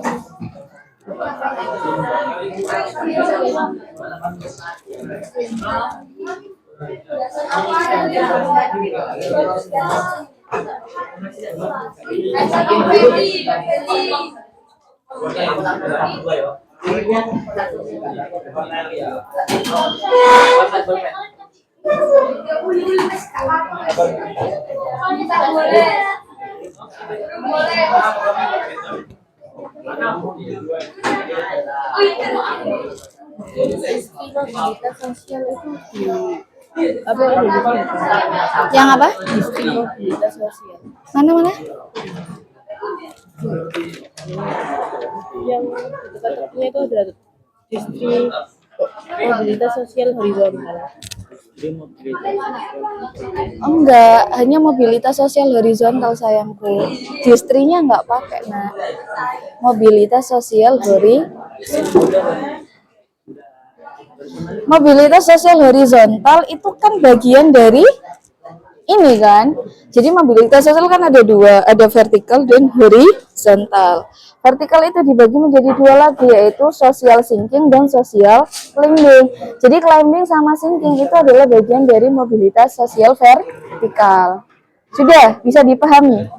Mobilitas sosial itu apa Indonesia? Yang apa? Mobilitas sosial. Mana? Yang dekat-dekatnya itu ada distrik mobilitas sosial horizontal. Enggak, hanya mobilitas sosial horizontal sayangku. Distrinya enggak pakai, nah. Mobilitas sosial Mobilitas sosial horizontal itu kan bagian dari ini kan. Jadi mobilitas sosial kan ada dua, ada vertikal dan horizontal. Vertikal itu dibagi menjadi dua lagi, yaitu social sinking dan social climbing. Jadi climbing sama sinking itu adalah bagian dari mobilitas sosial vertikal. Sudah bisa dipahami?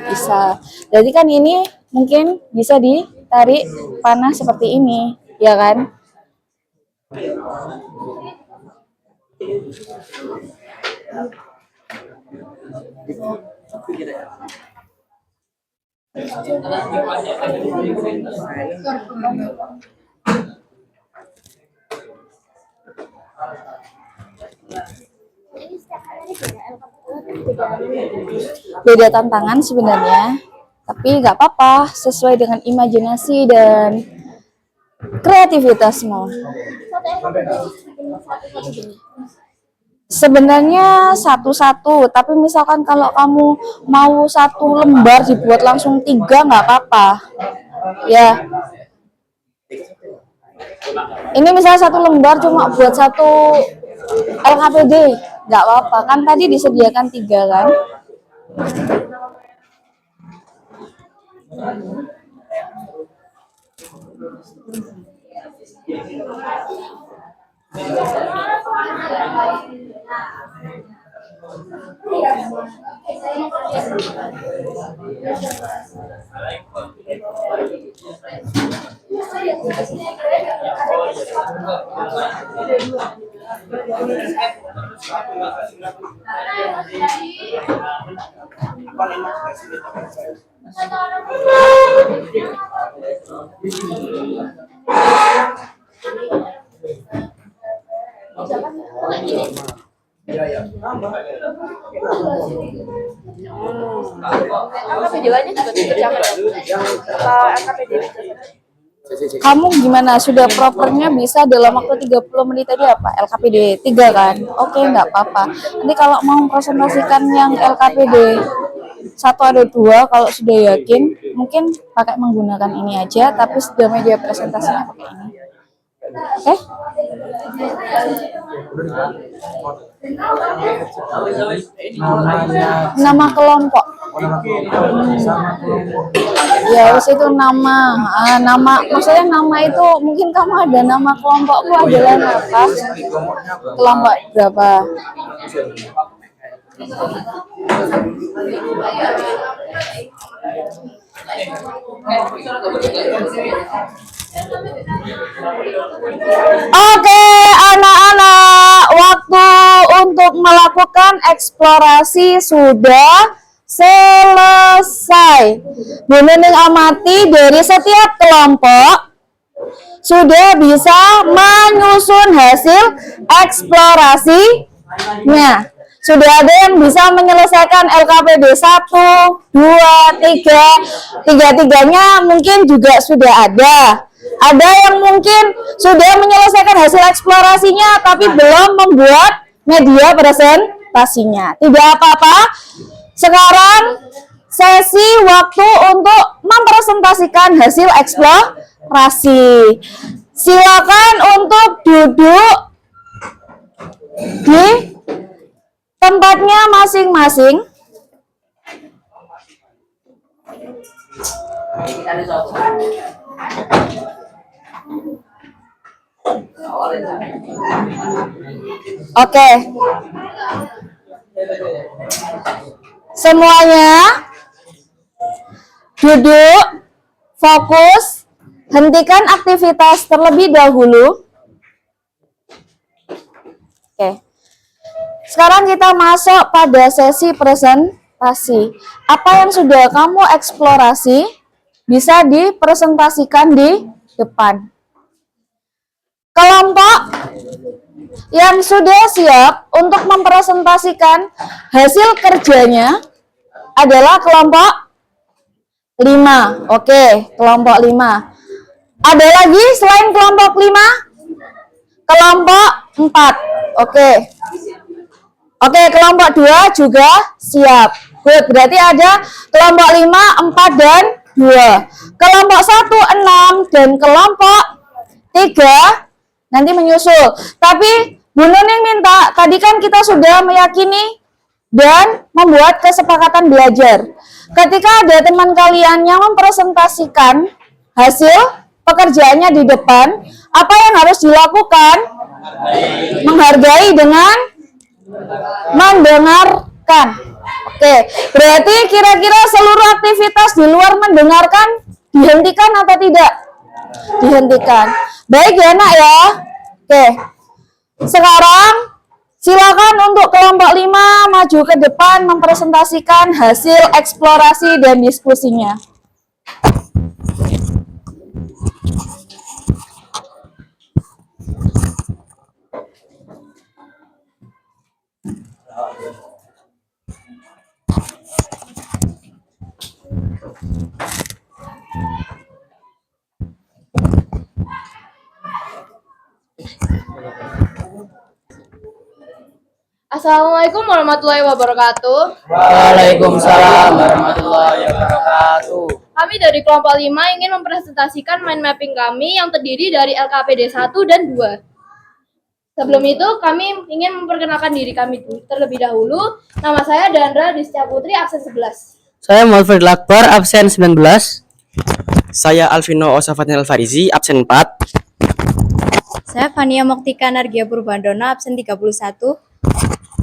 Bisa. Jadi kan ini mungkin bisa ditarik panah seperti ini, ya kan? Beda tantangan sebenarnya, tapi nggak apa-apa, sesuai dengan imajinasi dan kreativitasmu. Sebenarnya satu-satu, tapi misalkan kalau kamu mau satu lembar dibuat langsung 3 nggak apa-apa, ya. Ini misalnya satu lembar cuma buat satu LKPD, nggak apa-apa, kan tadi disediakan 3 kan? LKPD-nya juga dikerjakan apa LKPD Kamu gimana? Sudah propernya bisa dalam waktu 30 menit tadi apa? LKPD 3 kan? Oke, nggak apa-apa. Nanti kalau mau presentasikan yang LKPD 1 ada 2, kalau sudah yakin, mungkin pakai menggunakan ini aja, tapi sudah media presentasinya pakai ini. Oke? Nama kelompok. Ya, wis itu nama. Nama maksudnya nama itu mungkin kamu ada nama kelompokku adalah apa? Kelompok berapa? Oke, anak-anak, waktu untuk melakukan eksplorasi sudah selesai. Bu Nining amati dari setiap kelompok sudah bisa menyusun hasil eksplorasinya. Sudah ada yang bisa menyelesaikan LKPD 1, 2, 3. Tiga-tiganya mungkin juga sudah ada. Ada yang mungkin sudah menyelesaikan hasil eksplorasinya tapi belum membuat media presentasinya. Tidak apa-apa. Sekarang sesi waktu untuk mempresentasikan hasil eksplorasi. Silakan untuk duduk di tempatnya masing-masing. Oke. Semuanya duduk, fokus, hentikan aktivitas terlebih dahulu. Oke. Sekarang kita masuk pada sesi presentasi. Apa yang sudah kamu eksplorasi bisa dipresentasikan di depan. Kelompok yang sudah siap untuk mempresentasikan hasil kerjanya adalah kelompok 5. Oke, kelompok 5. Ada lagi selain kelompok 5? Kelompok 4. Oke. Oke, kelompok 2 juga siap. Good, berarti ada kelompok 5, 4, dan 2. Kelompok 1, 6, dan kelompok 3 nanti menyusul. Tapi Bu Nuning minta, tadi kan kita sudah meyakini dan membuat kesepakatan belajar. Ketika ada teman kalian yang mempresentasikan hasil pekerjaannya di depan, apa yang harus dilakukan? Menghargai dengan mendengarkan. Oke, berarti kira-kira seluruh aktivitas di luar mendengarkan dihentikan atau tidak? Dihentikan. Baik ya nak ya. Oke. Sekarang silakan untuk kelompok 5 maju ke depan mempresentasikan hasil eksplorasi dan diskusinya. Assalamualaikum warahmatullahi wabarakatuh. Waalaikumsalam warahmatullahi wabarakatuh. Kami dari kelompok 5 ingin mempresentasikan mind mapping kami yang terdiri dari LKPD 1 dan 2. Sebelum itu, kami ingin memperkenalkan diri kami terlebih dahulu. Nama saya Dandra Distia Putri, absen 11. Saya Muhammad Akbar, absen 19. Saya Alvino Osafatnya Alfarizi, absen 4. Saya Fania Moktika Nargia Purbandona, absen 31.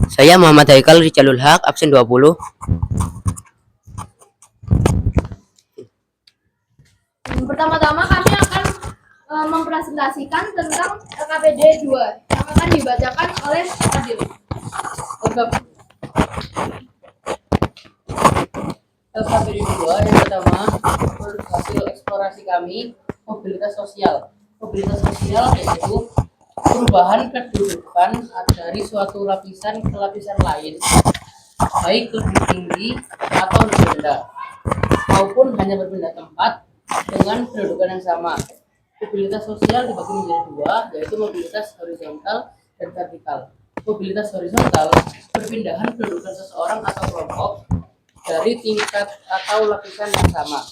Saya Muhammad Haikal Rizalul Haq, absen 20. Pertama-tama kami akan mempresentasikan tentang LKPD 2 yang akan dibacakan oleh Adil. LKPD 2 yang pertama, hasil eksplorasi kami, mobilitas sosial. Mobilitas sosial yaitu perubahan kedudukan dari suatu lapisan ke lapisan lain, baik lebih tinggi atau lebih rendah, maupun hanya berpindah tempat dengan kedudukan yang sama. Mobilitas sosial dibagi menjadi dua, yaitu mobilitas horizontal dan vertikal. Mobilitas horizontal, perpindahan kedudukan seseorang atau kelompok dari tingkat atau lapisan yang sama.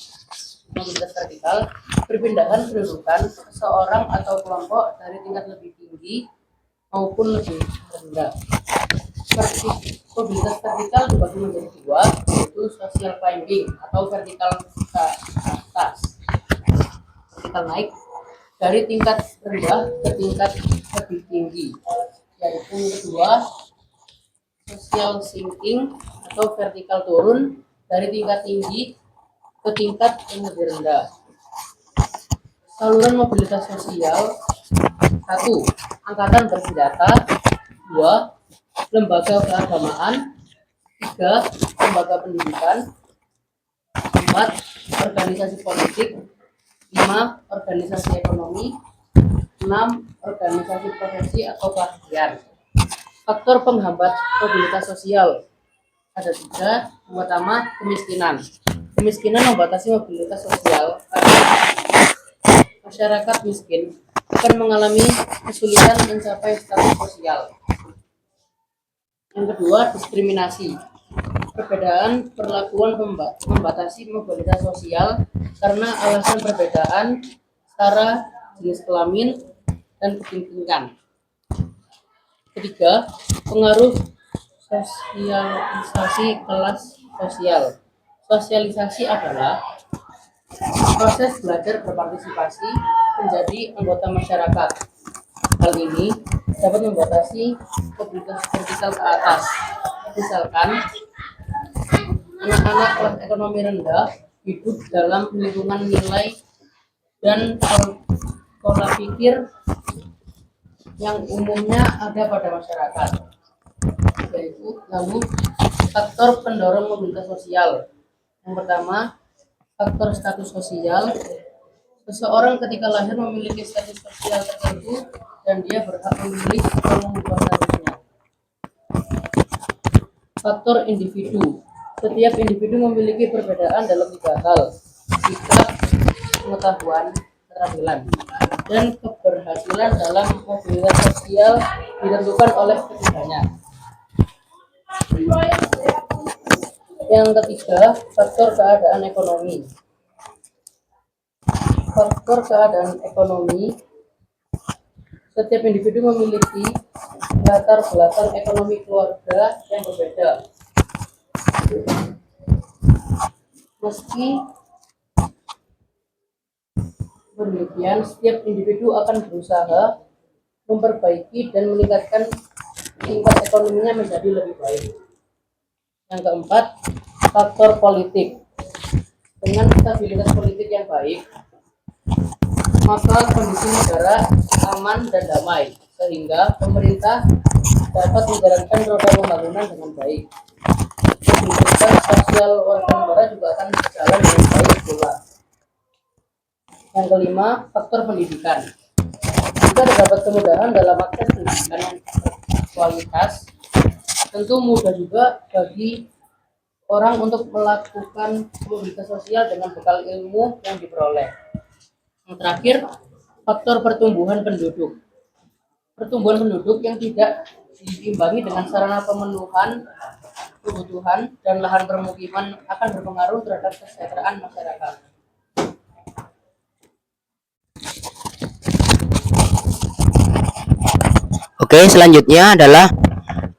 Mobilitas vertikal, perpindahan kedudukan seseorang atau kelompok dari tingkat lebih tinggi maupun lebih rendah. Mobilitas vertikal dibagi menjadi dua, yaitu social climbing atau vertikal ke atas. Vertikal naik dari tingkat rendah ke tingkat lebih tinggi. Yaitu yang kedua, social sinking atau vertikal turun dari tingkat tinggi ke tingkat yang lebih rendah. Saluran mobilitas sosial: 1. Angkatan bersenjata. 2. Lembaga keagamaan. 3. Lembaga pendidikan. 4. Organisasi politik. 5. Organisasi ekonomi. 6. Organisasi profesi atau keahlian. Faktor penghambat mobilitas sosial ada 3. Yang pertama, kemiskinan. Kemiskinan membatasi mobilitas sosial karena masyarakat miskin akan mengalami kesulitan mencapai status sosial. Yang kedua, diskriminasi. Perbedaan perlakuan membatasi mobilitas sosial karena alasan perbedaan setara jenis kelamin dan kepentingan. Ketiga, pengaruh sosialisasi kelas sosial. Sosialisasi adalah proses belajar berpartisipasi menjadi anggota masyarakat. Hal ini dapat membatasi mobilitas vertikal ke atas. Misalkan, anak-anak kelas ekonomi rendah hidup dalam lingkungan nilai dan pola pikir yang umumnya ada pada masyarakat. Yaitu lalu faktor pendorong mobilitas sosial. Yang pertama, faktor status sosial. Seseorang ketika lahir memiliki status sosial tertentu dan dia berhak memilih atau mengubah statusnya. Faktor individu. Setiap individu memiliki perbedaan dalam 3 hal: sikap, pengetahuan, keterampilan, dan keberhasilan dalam mobilitas sosial ditentukan oleh ketiganya. Yang ketiga, faktor keadaan ekonomi. Faktor keadaan ekonomi. Setiap individu memiliki latar belakang ekonomi keluarga yang berbeda. Meski demikian, setiap individu akan berusaha memperbaiki dan meningkatkan tingkat ekonominya menjadi lebih baik. Yang keempat, faktor politik. Dengan stabilitas politik yang baik, maka kondisi negara aman dan damai, sehingga pemerintah dapat menjalankan roda pembangunan dengan baik. Mobilitas sosial warga negara juga akan berjalan dengan baik pula. Yang kelima, faktor pendidikan. Jika terdapat kemudahan dalam akses pendidikan yang berkualitas, tentu mudah juga bagi orang untuk melakukan mobilitas sosial dengan bekal ilmu yang diperoleh. Yang terakhir, faktor pertumbuhan penduduk. Pertumbuhan penduduk yang tidak diimbangi dengan sarana pemenuhan kebutuhan dan lahan permukiman akan berpengaruh terhadap kesejahteraan masyarakat. Oke, selanjutnya adalah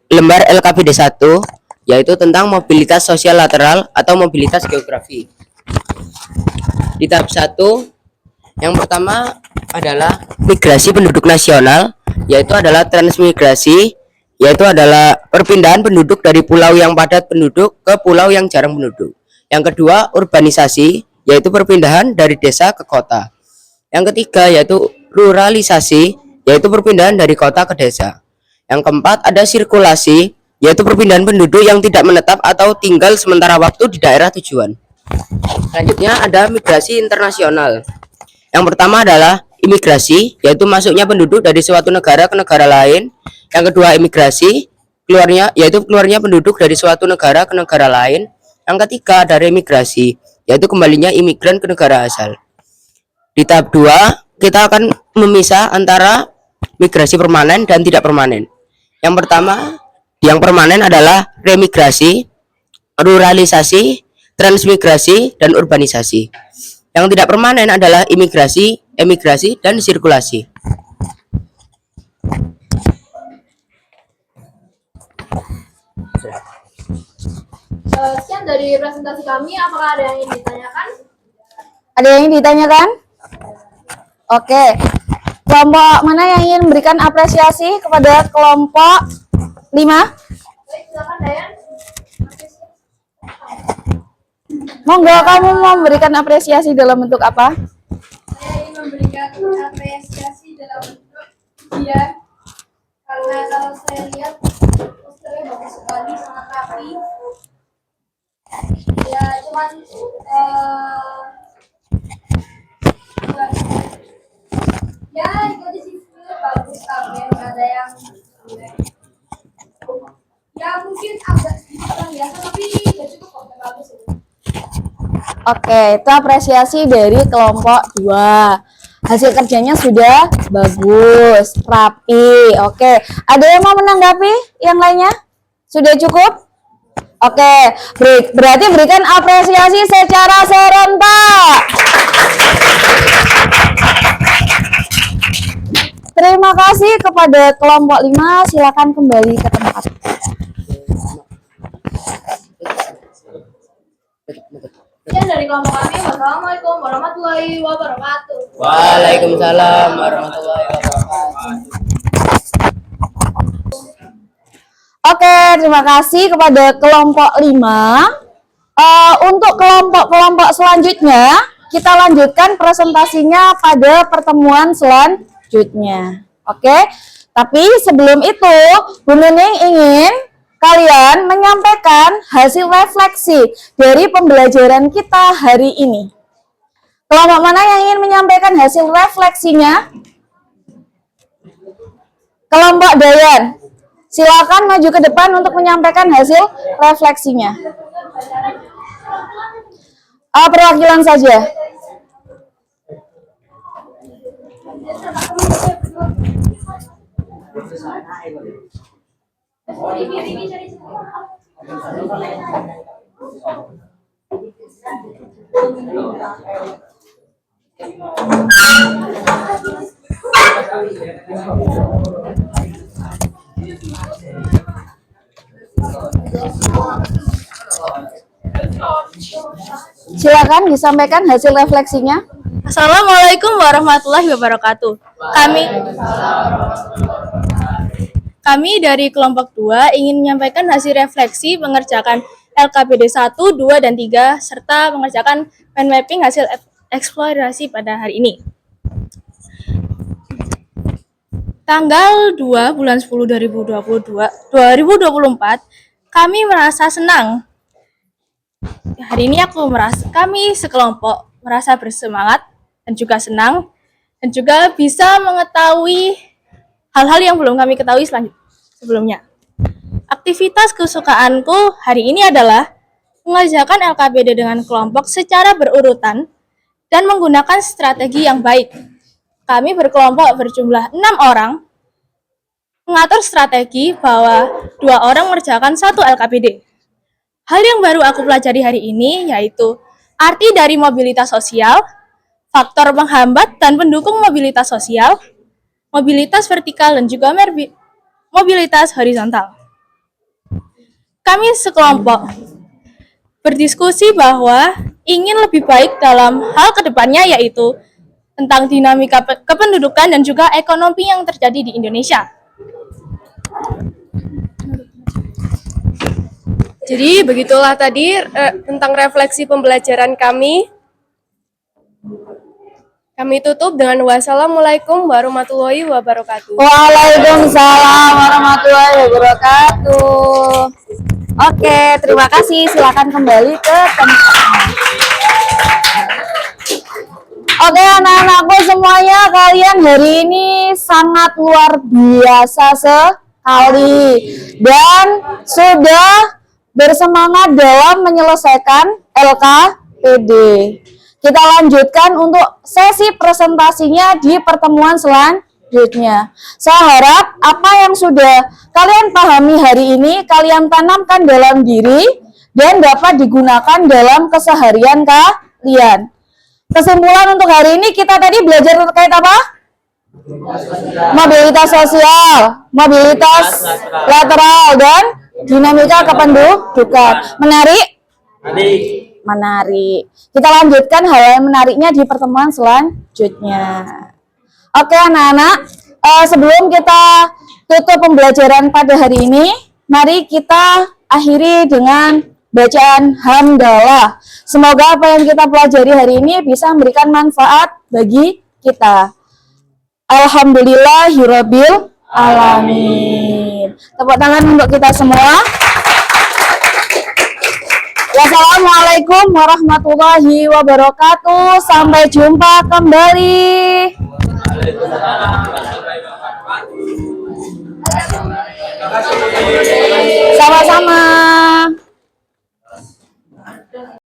lembar LKPD 1, yaitu tentang mobilitas sosial lateral atau mobilitas geografi. Di tahap 1, yang pertama adalah migrasi penduduk nasional, yaitu adalah transmigrasi, yaitu adalah perpindahan penduduk dari pulau yang padat penduduk ke pulau yang jarang penduduk. Yang kedua, urbanisasi, yaitu perpindahan dari desa ke kota. Yang ketiga, yaitu ruralisasi, yaitu perpindahan dari kota ke desa. Yang keempat, ada sirkulasi, yaitu perpindahan penduduk yang tidak menetap atau tinggal sementara waktu di daerah tujuan. Selanjutnya ada migrasi internasional. Yang pertama adalah imigrasi, yaitu masuknya penduduk dari suatu negara ke negara lain. Yang kedua, imigrasi, yaitu keluarnya penduduk dari suatu negara ke negara lain. Yang ketiga, ada remigrasi, yaitu kembalinya imigran ke negara asal. Di tahap 2, kita akan memisah antara migrasi permanen dan tidak permanen. Yang pertama, yang permanen adalah remigrasi, ruralisasi, transmigrasi, dan urbanisasi. Yang tidak permanen adalah imigrasi, emigrasi, dan sirkulasi. Sekian dari presentasi kami. Apakah ada yang ingin ditanyakan? Ada yang ingin ditanyakan? Oke. Kelompok mana yang ingin memberikan apresiasi kepada kelompok 5? Baik, silakan Dayan. Monggo, kamu mau memberikan apresiasi dalam bentuk apa? Saya ingin memberikan apresiasi dalam bentuk dia, karena kalau saya lihat posternya bagus sekali, sangat rapi. Ya, cuman Ya, itu di sini bagus tapi ada yang ya mungkin agak kurang biasa tapi ya cukup kok bagus itu. Oke, itu apresiasi dari kelompok 2. Hasil kerjanya sudah bagus, rapi. Oke, ada yang mau menanggapi yang lainnya? Sudah cukup? Oke, berarti berikan apresiasi secara serentak. Terima kasih kepada kelompok 5, silakan kembali ke tempat. Sekian dari kelompok kami. Wassalamualaikum warahmatullahi wabarakatuh. Waalaikumsalam warahmatullahi wabarakatuh. Oke, terima kasih kepada kelompok 5. Untuk kelompok-kelompok selanjutnya, kita lanjutkan presentasinya pada pertemuan selanjutnya. Oke, tapi sebelum itu, Bu Nuning ingin kalian menyampaikan hasil refleksi dari pembelajaran kita hari ini. Kelompok mana yang ingin menyampaikan hasil refleksinya? Kelompok Dayan. Silakan maju ke depan untuk menyampaikan hasil refleksinya. Perwakilan saja. Silakan disampaikan hasil refleksinya. Assalamualaikum warahmatullahi wabarakatuh. Kami dari kelompok 2 ingin menyampaikan hasil refleksi mengerjakan LKPD 1, 2, dan 3 serta mengerjakan mind mapping hasil eksplorasi pada hari ini. Tanggal 2 bulan 10 2024, kami merasa senang. Hari ini kami sekelompok merasa bersemangat dan juga senang dan juga bisa mengetahui hal-hal yang belum kami ketahui sebelumnya. Aktivitas kesukaanku hari ini adalah mengerjakan LKPD dengan kelompok secara berurutan dan menggunakan strategi yang baik. Kami berkelompok berjumlah 6 orang, mengatur strategi bahwa 2 orang mengerjakan 1 LKPD. Hal yang baru aku pelajari hari ini yaitu arti dari mobilitas sosial, faktor penghambat dan pendukung mobilitas sosial, mobilitas vertikal dan juga mobilitas horizontal. Kami sekelompok berdiskusi bahwa ingin lebih baik dalam hal kedepannya yaitu tentang dinamika kependudukan dan juga ekonomi yang terjadi di Indonesia. Jadi begitulah tadi tentang refleksi pembelajaran kami. Kami tutup dengan wassalamualaikum warahmatullahi wabarakatuh. Waalaikumsalam warahmatullahi wabarakatuh. Oke, terima kasih. Silakan kembali ke tempatnya. Oke, anak-anakku semuanya, kalian hari ini sangat luar biasa sekali dan sudah bersemangat dalam menyelesaikan LKPD. Kita lanjutkan untuk sesi presentasinya di pertemuan selanjutnya. Saya harap apa yang sudah kalian pahami hari ini, kalian tanamkan dalam diri dan dapat digunakan dalam keseharian kalian. Kesimpulan untuk hari ini kita tadi belajar terkait apa? Mobilitas sosial, mobilitas lateral, dan dinamika kependudukan. Menarik? Menarik. Kita lanjutkan hal yang menariknya di pertemuan selanjutnya. Oke anak-anak, sebelum kita tutup pembelajaran pada hari ini, mari kita akhiri dengan bacaan hamdalah. Semoga apa yang kita pelajari hari ini bisa memberikan manfaat bagi kita. Alhamdulillahirabbil alamin. Tepuk tangan untuk kita semua. Wassalamualaikum warahmatullahi wabarakatuh. Sampai jumpa kembali. Sama-sama.